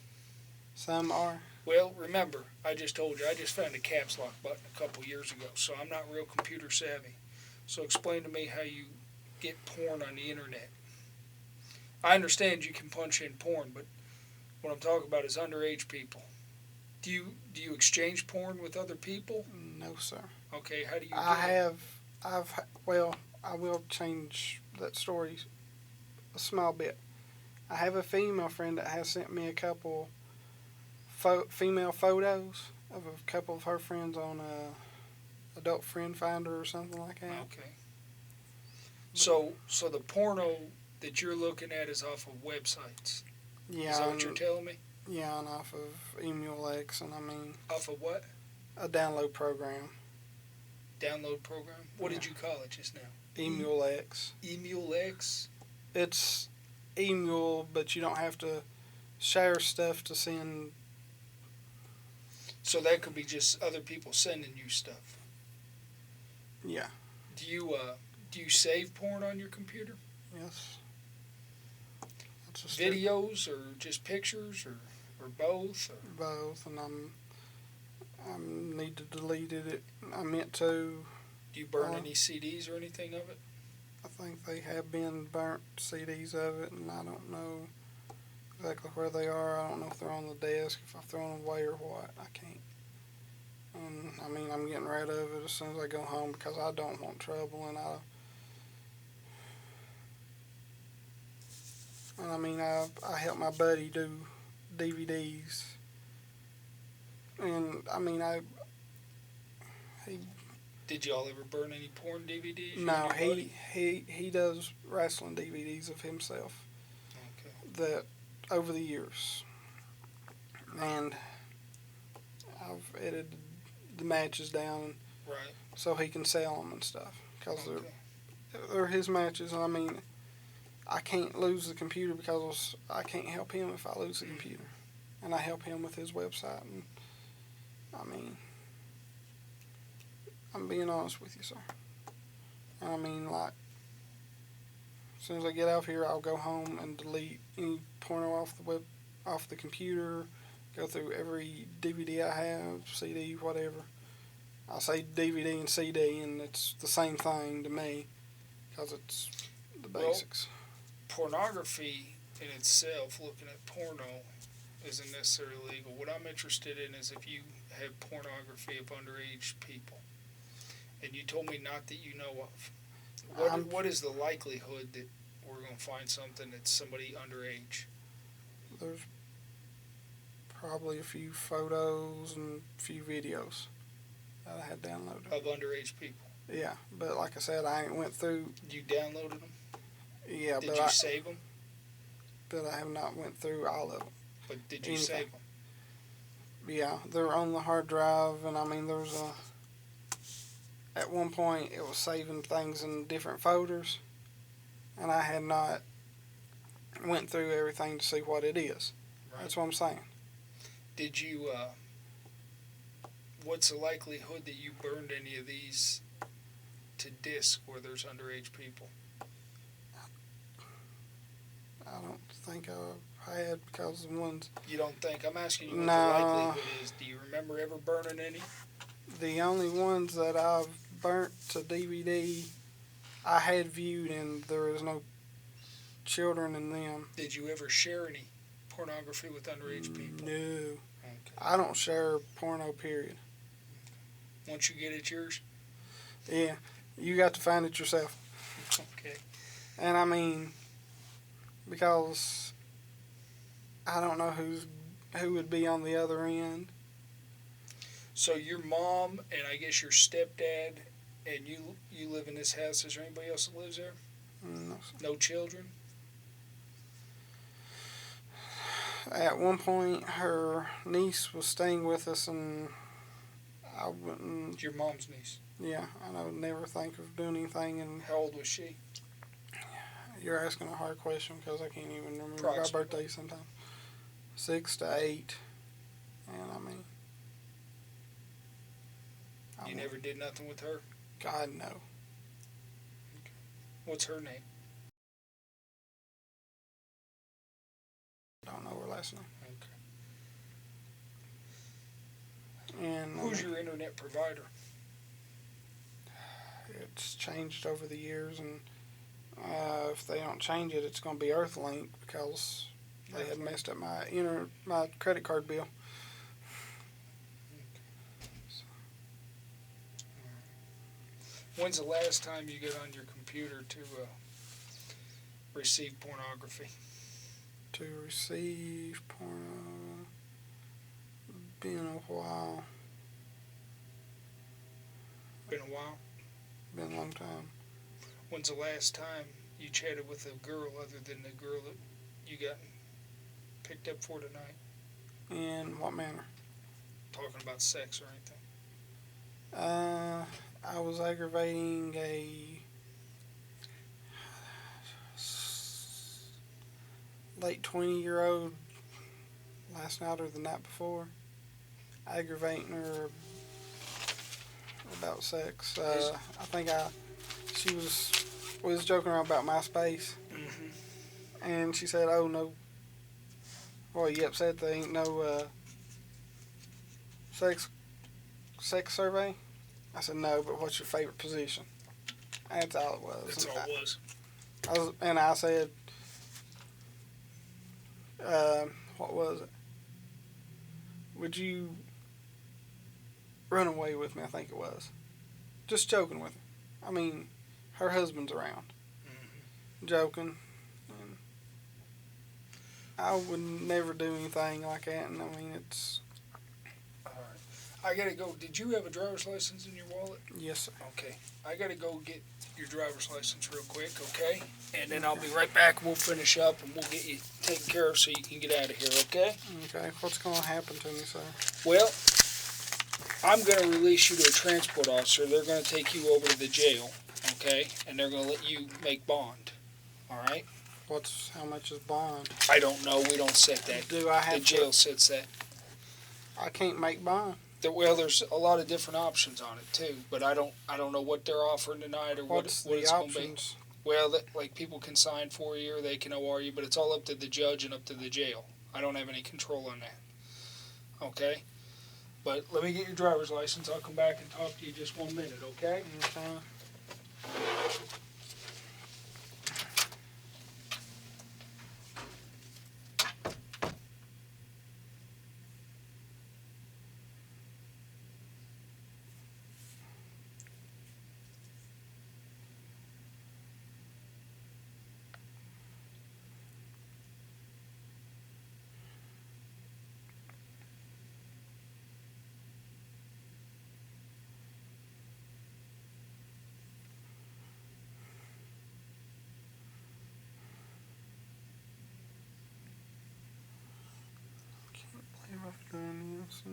B: Some are.
C: Well, remember, I just told you, I just found a caps lock button a couple years ago, so I'm not real computer savvy. So explain to me how you get porn on the internet. I understand you can punch in porn, but what I'm talking about is underage people. Do you exchange porn with other people?
B: No, sir.
C: Okay, how do you do
B: Well, I will change that story a small bit. I have a female friend that has sent me a couple female photos of a couple of her friends on Adult Friend Finder or something like that.
C: Okay. So the porno that you're looking at is off of websites.
B: Yeah,
C: Is that what you're telling me?
B: yeah, and off of EmuleX, and I mean
C: Off of what?
B: a download program.
C: Download program? What did you call it just now?
B: EmuleX.
C: EmuleX?
B: It's Emule, but you don't have to share stuff to send.
C: So that could be just other people sending you stuff.
B: Yeah.
C: Do you save porn on your computer?
B: Yes. That's a step.
C: Videos or just pictures or both? Or?
B: Both, and I need to delete it. I meant to.
C: Do you burn any CDs or anything of it?
B: I think they have been burnt CDs of it, and I don't know exactly where they are. I don't know if they're on the desk, if I've thrown them away or what. I can't. And I mean, I'm getting rid of it as soon as I go home because I don't want trouble, and I mean, I help my buddy do DVDs, and I mean,
C: Did y'all ever burn any porn DVDs?
B: no, he does wrestling DVDs of himself.
C: Okay.
B: That over the years, and I've edited the matches down
C: Right.
B: so he can sell them and stuff because
C: Okay.
B: they're his matches. I mean, I can't lose the computer because I can't help him if I lose the computer. And I help him with his website. And I mean, I'm being honest with you, sir. And I mean, like, as soon as I get out of here, I'll go home and delete any porno off the computer, go through every DVD I have, CD, whatever. I say DVD and CD, and it's the same thing to me because it's the basics.
C: Well, pornography in itself, looking at porno, isn't necessarily legal. What I'm interested in is if you have pornography of underage people, and you told me not that you know of. What is the likelihood that we're going to find something that's somebody underage?
B: There's probably a few photos and a few videos that I had downloaded.
C: Of underage people?
B: Yeah, but like I said, I ain't went through.
C: You downloaded them?
B: Yeah,
C: Did you save them?
B: But I have not went through all of them.
C: But did you save them?
B: Yeah, they're on the hard drive, and I mean, at one point, it was saving things in different folders, and I had not went through everything to see what it is. Right. That's what I'm saying.
C: Did you, what's the likelihood that you burned any of these to disk where there's underage people?
B: I don't think I had, because the ones...
C: You don't think? I'm asking you what the likelihood is. Do you remember ever burning any? The
B: only ones that I've burnt to DVD, I had viewed, and there was no children in them.
C: Did you ever share any pornography with underage people?
B: No.
C: Okay.
B: I don't share porno, period.
C: Once you get it, yours?
B: Yeah. You got to find it yourself.
C: Okay.
B: And I mean, because I don't know who would be on the other end.
C: So your mom and I guess your stepdad and you live in this house. Is there anybody else that lives there?
B: No, sir.
C: No children?
B: At one point, her niece was staying with us, and I wouldn't...
C: Your mom's niece?
B: Yeah, I would never think of doing anything. And
C: how old was she?
B: You're asking a hard question because I can't even remember my birthday sometimes. 6 to 8, and I mean...
C: You never did nothing with her?
B: God, no.
C: Okay. What's her name?
B: Don't know her last name.
C: Okay.
B: And
C: who's your internet provider?
B: It's changed over the years, and if they don't change it, it's going to be Earthlink because they had messed up my credit card bill.
C: When's the last time you got on your computer to receive pornography?
B: To receive porno, been a while.
C: Been a while?
B: Been a long time.
C: When's the last time you chatted with a girl other than the girl that you got picked up for tonight?
B: In what manner?
C: Talking about sex or anything?
B: I was aggravating a late 20-year-old last night or the night before. Aggravating her about sex. I think she was joking around about MySpace. Mm-hmm. And she said, "Oh no, boy, you upset there ain't no sex survey?" I said, "No, but what's your favorite position?" That's all it was.
C: That's all it was.
B: And I said, what was it? Would you run away with me? I think it was. Just joking with her. I mean, her husband's around. Mm-hmm. Joking. And I would never do anything like that, and I mean, it's...
C: I gotta go. Did you have a driver's license in your wallet?
B: Yes, sir.
C: Okay. I gotta go get your driver's license real quick, okay? And then I'll be right back. We'll finish up and we'll get you taken care of so you can get out of here, okay?
B: Okay. What's going to happen to me, sir?
C: Well, I'm gonna release you to a transport officer. They're gonna take you over to the jail. okay? And they're going to let you make bond, all right?
B: How much is bond?
C: I don't know. We don't set that.
B: Do I
C: The
B: have
C: jail sets that.
B: I can't make bond.
C: Well, there's a lot of different options on it too, but I don't know what they're offering tonight or
B: What's
C: what
B: the
C: it's going to be.
B: options?
C: Well, like people can sign for you or they can OR you, but it's all up to the judge and up to the jail. I don't have any control on that. Okay? But let me get your driver's license. I'll come back and talk to you just 1 minute, okay?
B: Okay. Can't believe I've done this.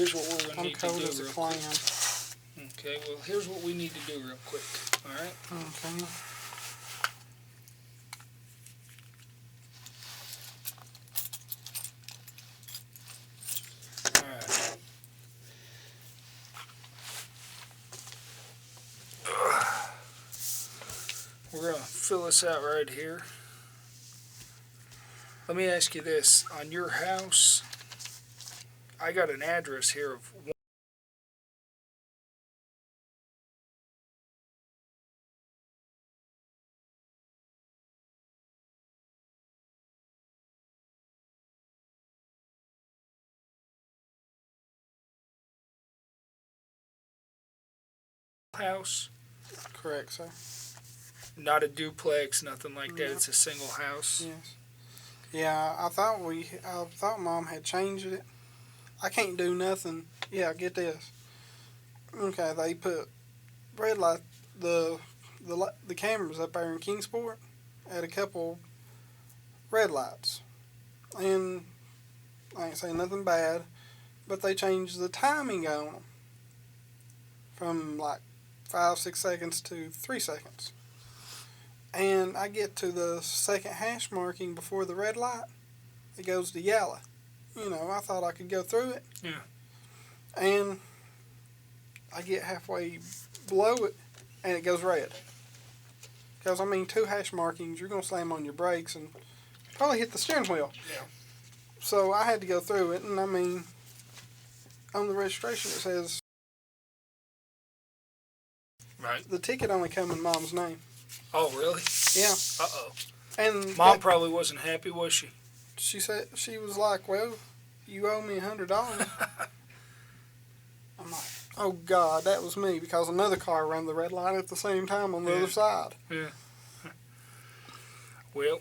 C: Here's what we're going to
B: I'm
C: need to
B: cold
C: do
B: as a
C: real
B: clam.
C: quick. Okay, well, here's what we need to do real quick. All right?
B: Okay.
C: All right. We're going to fill this out right here. Let me ask you this. On your house, I got an address here of one house,
B: Correct, sir.
C: not a duplex, nothing like that.
B: No.
C: It's a single house.
B: Yes. Yeah, I thought Mom had changed it. I can't do nothing. Yeah, get this. Okay, they put red light, the cameras up there in Kingsport at a couple red lights, and I ain't saying nothing bad, but they changed the timing on them from like 5-6 seconds to 3 seconds. And I get to the second hash marking before the red light, it goes to yellow. I thought I could go through it.
C: Yeah.
B: And I get halfway below it, and it goes red. Because, 2 hash markings, you're going to slam on your brakes and probably hit the steering wheel.
C: Yeah.
B: So I had to go through it, and on the registration it says
C: Right.
B: the ticket only come in Mom's name.
C: Oh, really?
B: Yeah.
C: Uh-oh.
B: And
C: Mom probably wasn't happy, was she?
B: she said, she was like, well, you owe me $100. I'm like, oh God, that was me, because another car ran the red light at the same time on the other side.
C: Yeah. Well,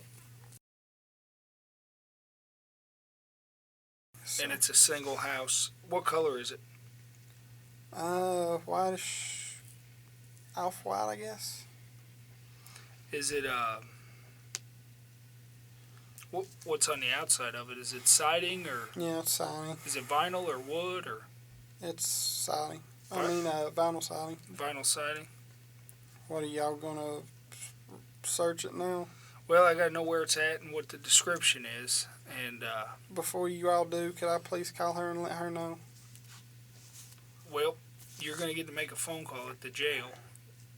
B: So,
C: and it's a single house. What color is it?
B: whitish, off-white, I guess.
C: Is it, what's on the outside of it? Is it siding, or
B: Yeah, it's siding.
C: is it vinyl or wood or
B: It's siding.
C: What?
B: Vinyl siding.
C: vinyl siding?
B: What are y'all gonna search it now?
C: Well, I gotta know where it's at and what the description is, and,
B: Before you all do, could I please call her and let her know?
C: well, you're gonna get to make a phone call at the jail,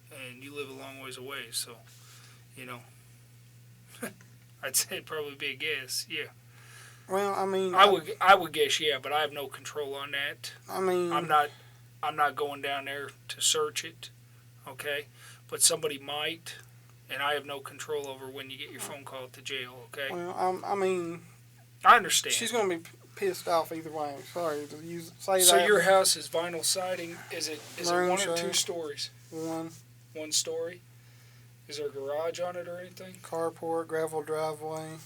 C: and you live a long ways away, so, I'd say it'd probably be a guess, yeah.
B: Well,
C: I would guess, yeah, but I have no control on that. I'm not going down there to search it, okay? But somebody might, and I have no control over when you get your phone call at the jail, okay?
B: Well,
C: I understand.
B: she's gonna be pissed off either way. Sorry to say that.
C: So your house is vinyl siding. Is it
B: Maroon
C: 1 or 2
B: shade.
C: stories?
B: One
C: 1 story? Is there a garage on it or anything?
B: carport, gravel driveway,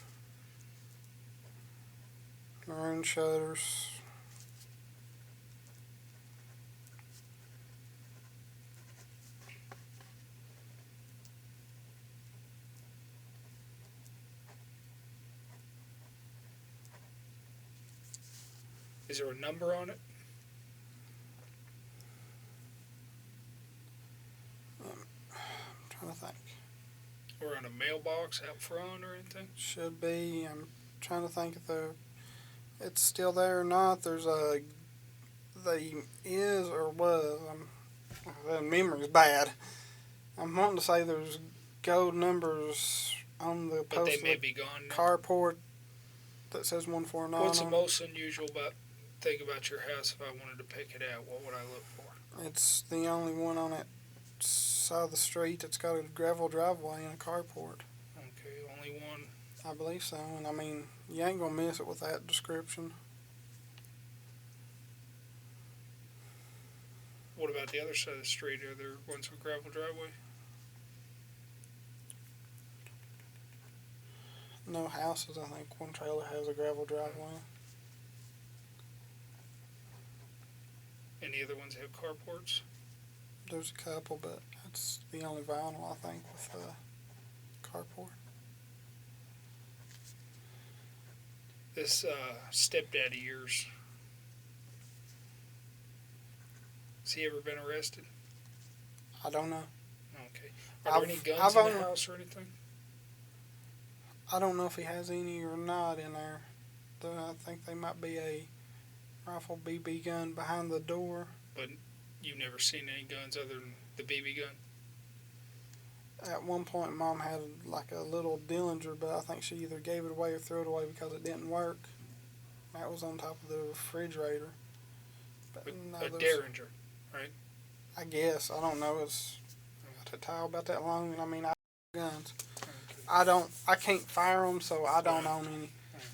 B: maroon shutters.
C: Is there a number on it?
B: I'm trying to think.
C: Or on a mailbox out front or anything?
B: Should be. I'm trying to think if it's still there or not. They is or was. The memory's bad. I'm wanting to say there's gold numbers on the
C: But
B: post
C: they
B: of
C: may
B: the
C: be gone now.
B: carport that says 149.
C: What's the
B: on
C: most unusual thing about your house if I wanted to pick it out? What would I look for?
B: it. It's the only one on that side of the street that's got a gravel driveway and a carport.
C: Okay, only one.
B: I believe so. And you ain't gonna miss it with that description.
C: What about the other side of the street? Are there ones with gravel driveway?
B: No houses. I think one trailer has a gravel driveway.
C: Any other ones that have carports?
B: There's a couple, but that's the only vinyl I think with carport.
C: This stepdad of yours, he ever been arrested?
B: I don't know.
C: Okay. Are there any guns in the house or anything?
B: I don't know if he has any or not in there. I think they might be a rifle BB gun behind the door.
C: But you've never seen any guns other than the BB gun?
B: At one point, Mom had like a little Dillinger, but I think she either gave it away or threw it away because it didn't work. That was on top of the refrigerator. But no,
C: A Derringer, right?
B: I guess. I don't know. It's a tile about that long, and I mean, I guns.
C: Okay.
B: I can't fire them, so I don't own any.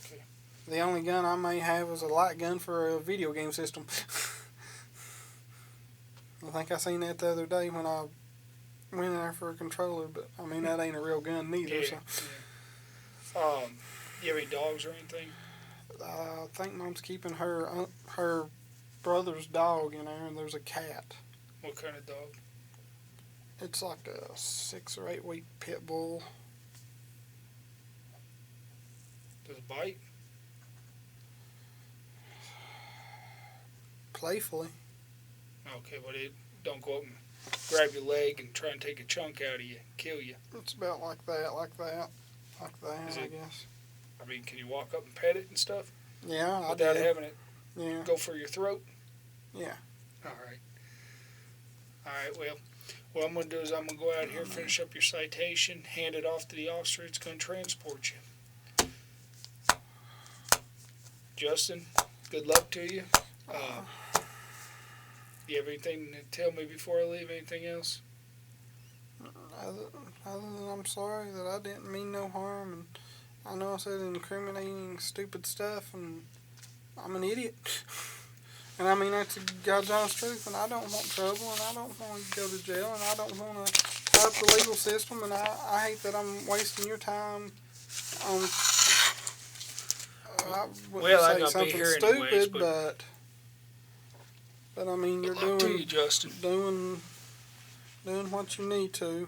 C: Okay.
B: The only gun I may have is a light gun for a video game system. I think I seen that the other day when I went in there for a controller, but I mean, that ain't a real gun neither.
C: Yeah.
B: So.
C: You have any dogs or anything?
B: I think Mom's keeping her brother's dog in there, and there's a cat.
C: What kind of dog?
B: It's like a 6 or 8 week pit bull.
C: Does it bite?
B: Playfully.
C: Okay, but it don't go up and grab your leg and try and take a chunk out of you, kill you.
B: It's about like that,
C: Is
B: I
C: it-
B: guess.
C: I mean, can you walk up and pet it and stuff
B: Yeah, I
C: without
B: did.
C: having it
B: Yeah,
C: go for your throat?
B: yeah.
C: All right. All right, well, what I'm going to do is I'm going to go out here, finish up your citation, hand it off to the officer. It's going to transport you. Justin, good luck to you. You have anything to tell me before I leave? Anything else?
B: Other than I'm sorry that I didn't mean no harm, and I know I said incriminating, stupid stuff, and I'm an idiot. And I mean, that's God's honest truth, and I don't want trouble, and I don't want to go to jail, and I don't want to tie up the legal system, and I hate that I'm wasting your time on, I wouldn't
C: Well, I'm
B: say
C: gonna be
B: something
C: here
B: stupid,
C: anyways,
B: but I mean, you're
C: Good luck to you,
B: doing
C: Justin.
B: what you need to.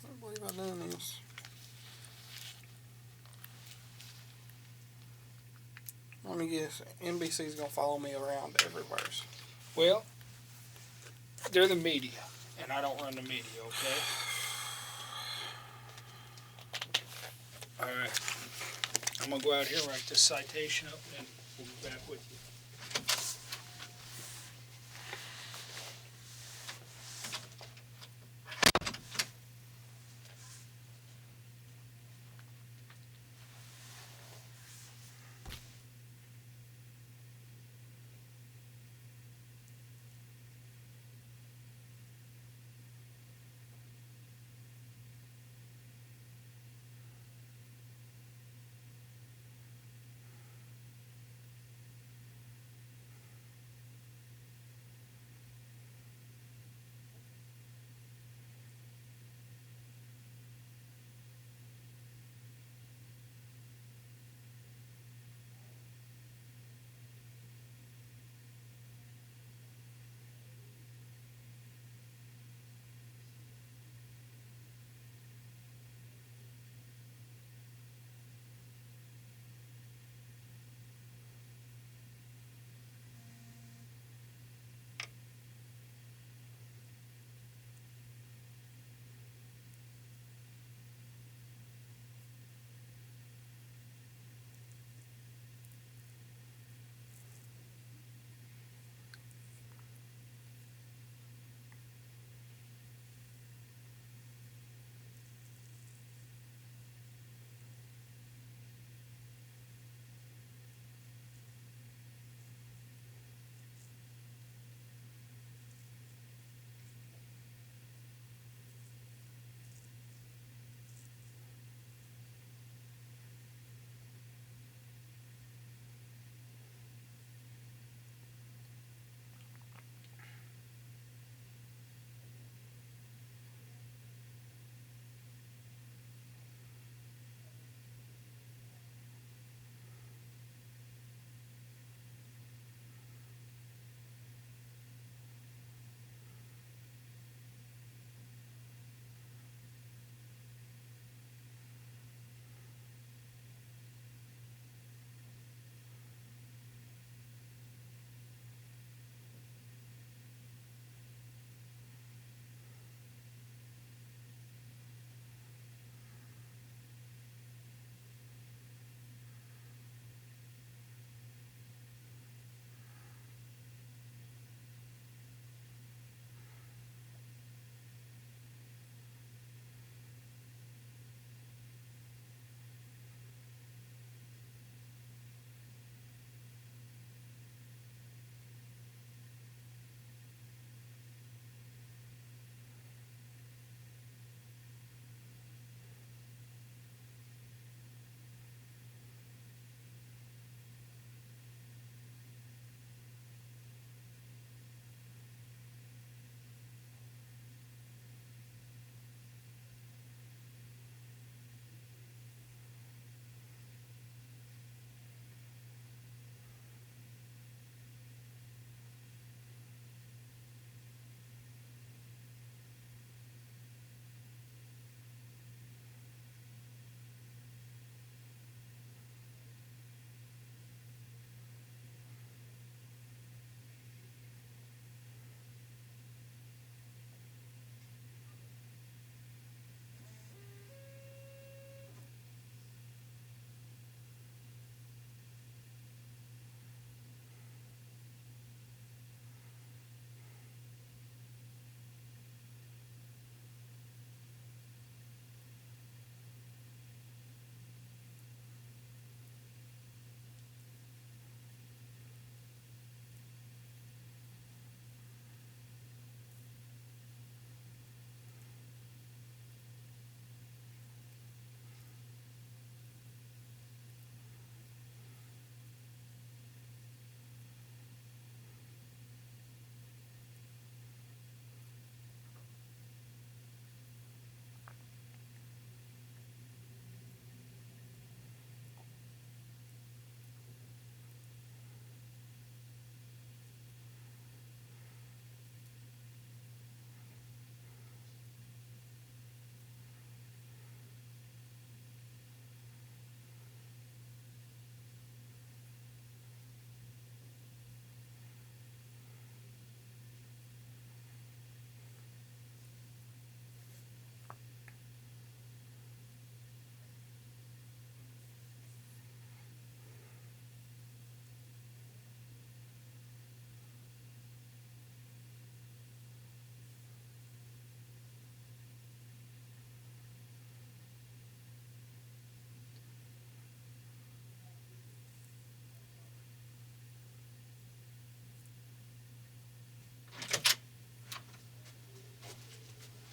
B: Can't believe I done this. Let me guess, NBC's gonna follow me around everywhere.
C: Well, they're the media, and I don't run the media, okay? All right. I'm going to go out here and write this citation up, and then we'll be back with you.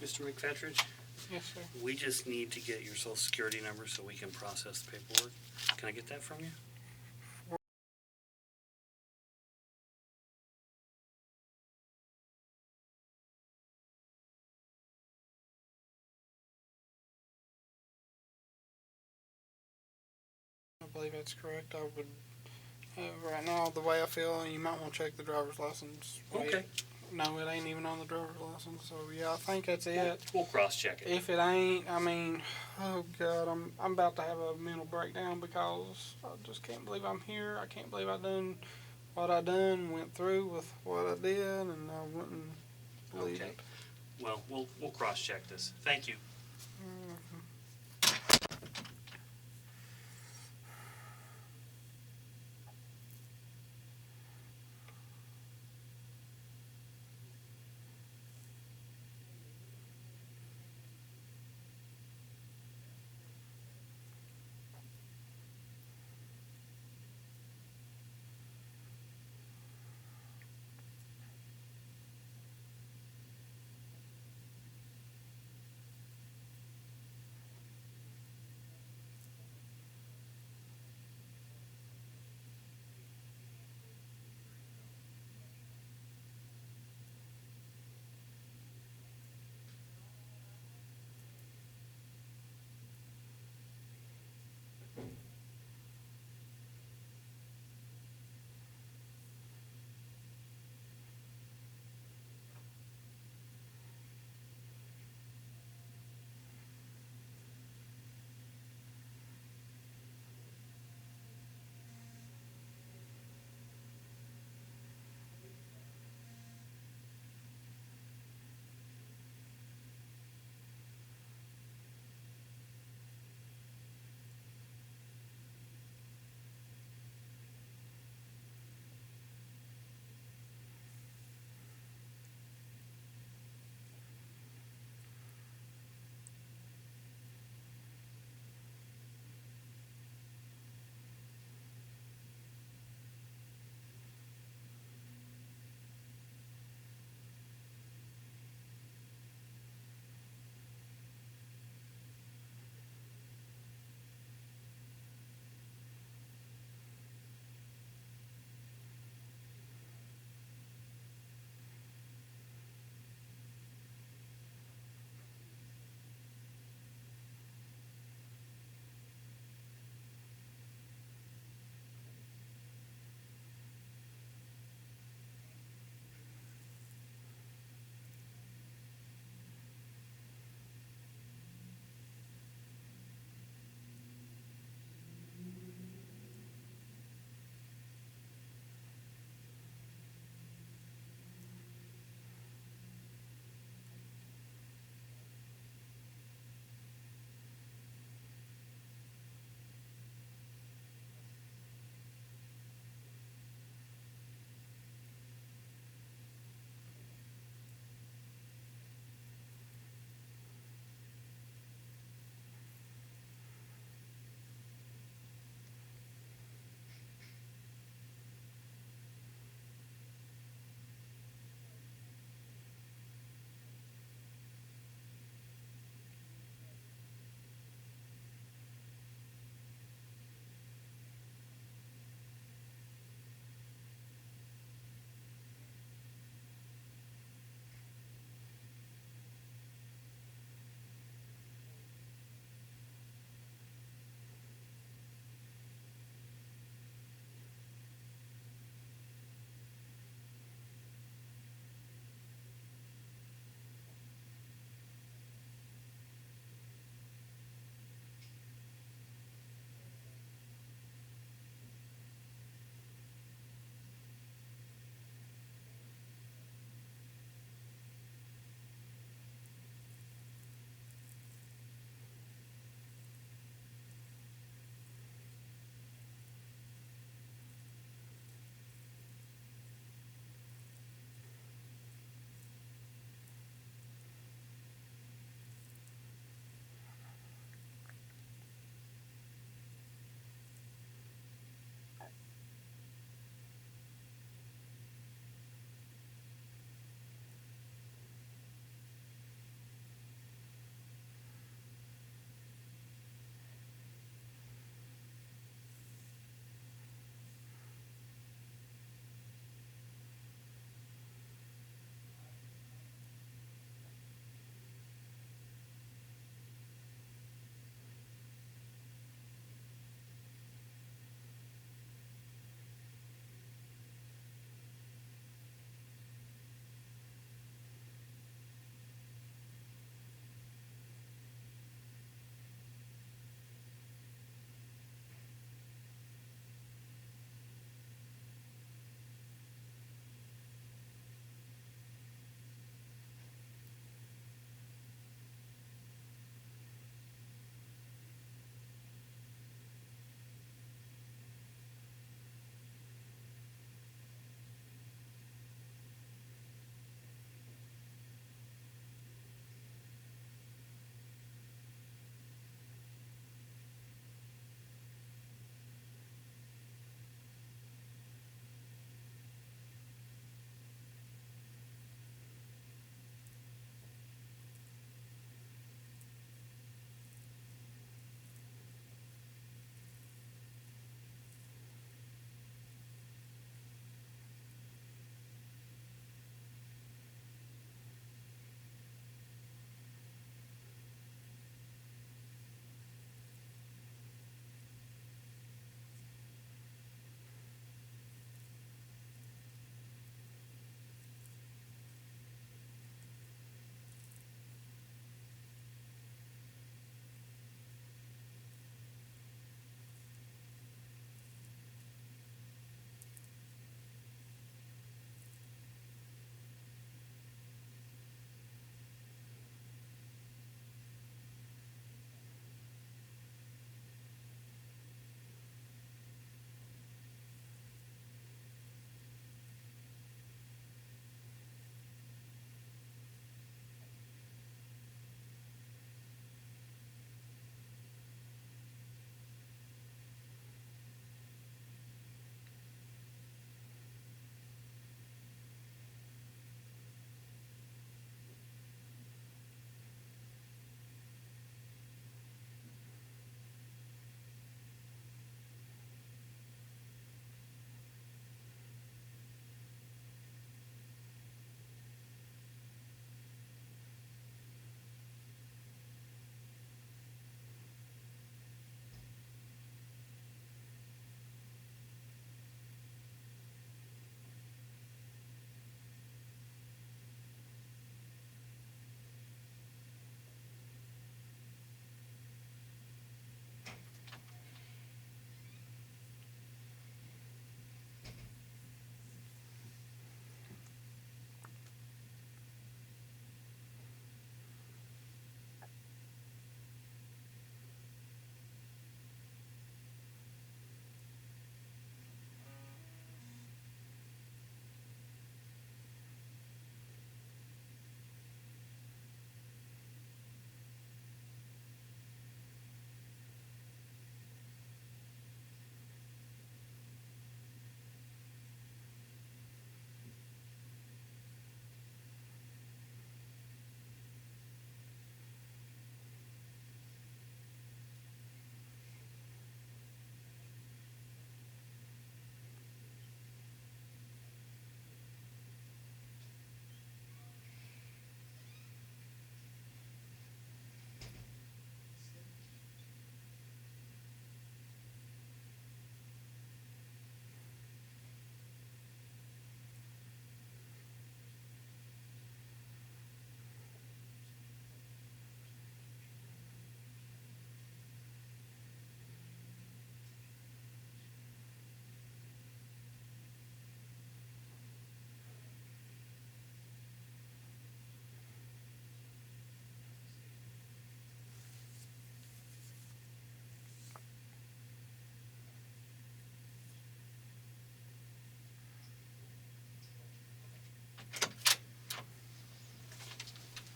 E: Mr. McPhetridge,
B: Yes, sir.
E: we just need to get your social security number so we can process the paperwork. Can I get that from you?
B: I believe that's correct. I would, right now, the way I feel, you might want to check the driver's license.
E: Okay.
B: No, it ain't even on the driver's license. So yeah, I think that's it.
E: We'll cross-check it.
B: If it ain't, I mean, oh God, I'm about to have a mental breakdown because I just can't believe I'm here. I can't believe I done what I done, went through with what I did, and I wouldn't believe
E: Okay.
B: it.
E: Well, we'll cross-check this. Thank you.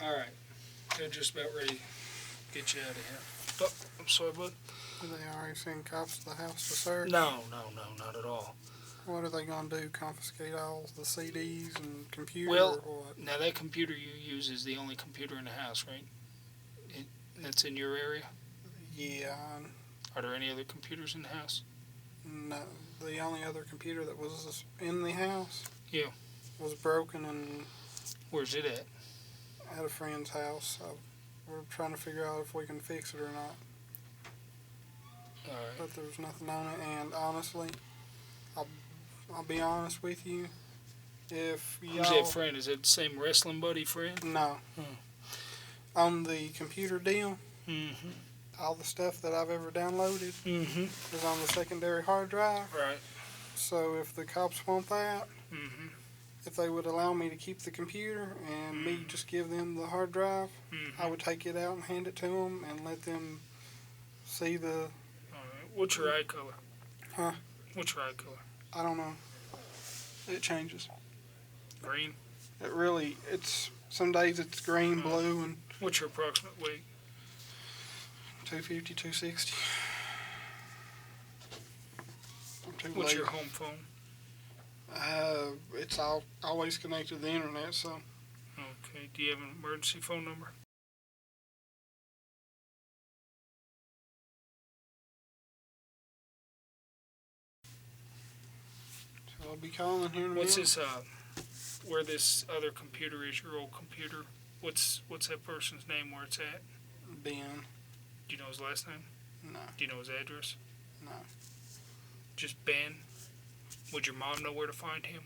C: All right. They're just about ready to get you out of here. Oh, I'm sorry, bud.
B: Do they already send cops to the house to search?
C: No, not at all.
B: What are they gonna do? Confiscate all the CDs and computer
C: Well,
B: or what?
C: Now, that computer you use is the only computer in the house, right? That's in your area?
B: Yeah,
C: Are there any other computers in the house?
B: no. The only other computer that was in the house,
C: Yeah.
B: was broken and
C: Where's it at?
B: at a friend's house. We're trying to figure out if we can fix it or not.
C: All right.
B: But there's nothing on it, and honestly, I'll be honest with you. If
C: Who's
B: y'all
C: that friend? Is that the same wrestling buddy friend?
B: no, on the computer deal,
C: Mm-hmm.
B: all the stuff that I've ever downloaded
C: Mm-hmm.
B: is on the secondary hard drive.
C: Right.
B: So if the cops want that,
C: Mm-hmm.
B: if they would allow me to keep the computer and me just give them the hard drive,
C: Mm-hmm.
B: I would take it out and hand it to them and let them see the.
C: All right. What's your eye color?
B: Huh?
C: What's your eye color?
B: I don't know. It changes.
C: Green.
B: It's some days it's green, blue, and
C: What's your approximate weight?
B: 250, 260. I'm too
C: What's
B: lazy.
C: your home phone?
B: It's always connected to the internet, so
C: Okay. Do you have an emergency phone number?
B: I'll be calling here in a
C: What's
B: minute.
C: this? Where this other computer is? Your old computer. What's that person's name? Where it's at?
B: Ben.
C: Do you know his last name?
B: No,
C: Do you know his address?
B: no.
C: Just Ben. Would your mom know where to find him?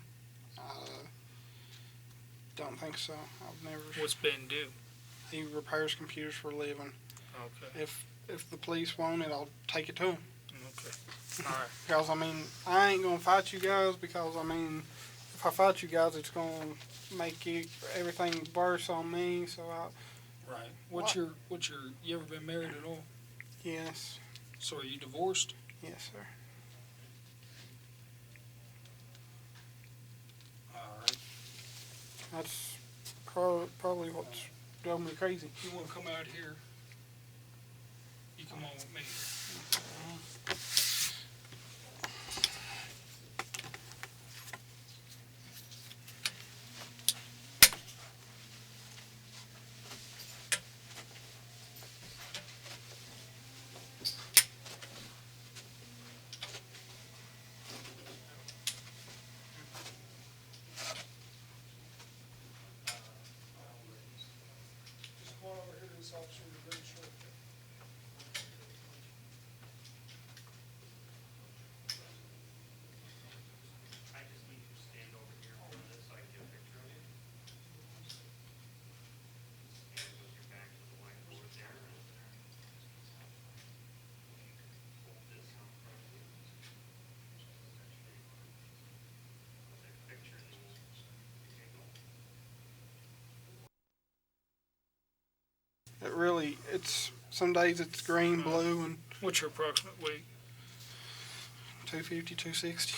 B: Don't think so. I've never.
C: What's Ben do?
B: He repairs computers for a living.
C: Okay.
B: If the police want it, I'll take it to him.
C: Okay. All right.
B: Because I ain't gonna fight you guys. Because if I fight you guys, it's gonna make everything worse on me. So
C: Right. What's your? You ever been married at all?
B: yes,
C: So are you divorced?
B: yes, sir.
C: All right.
B: That's probably what's drove me crazy.
C: You want to come out here? You come on with me. Just come on over here to this officer in the green shirt.
E: I just need you to stand over here for this so I can get a picture of you. Stand with your back to the whiteboard there. Hold this out in front of you. I'll take a picture and then you can go.
B: It's some days it's green, blue, and
C: What's your approximate weight?
B: 250, 260.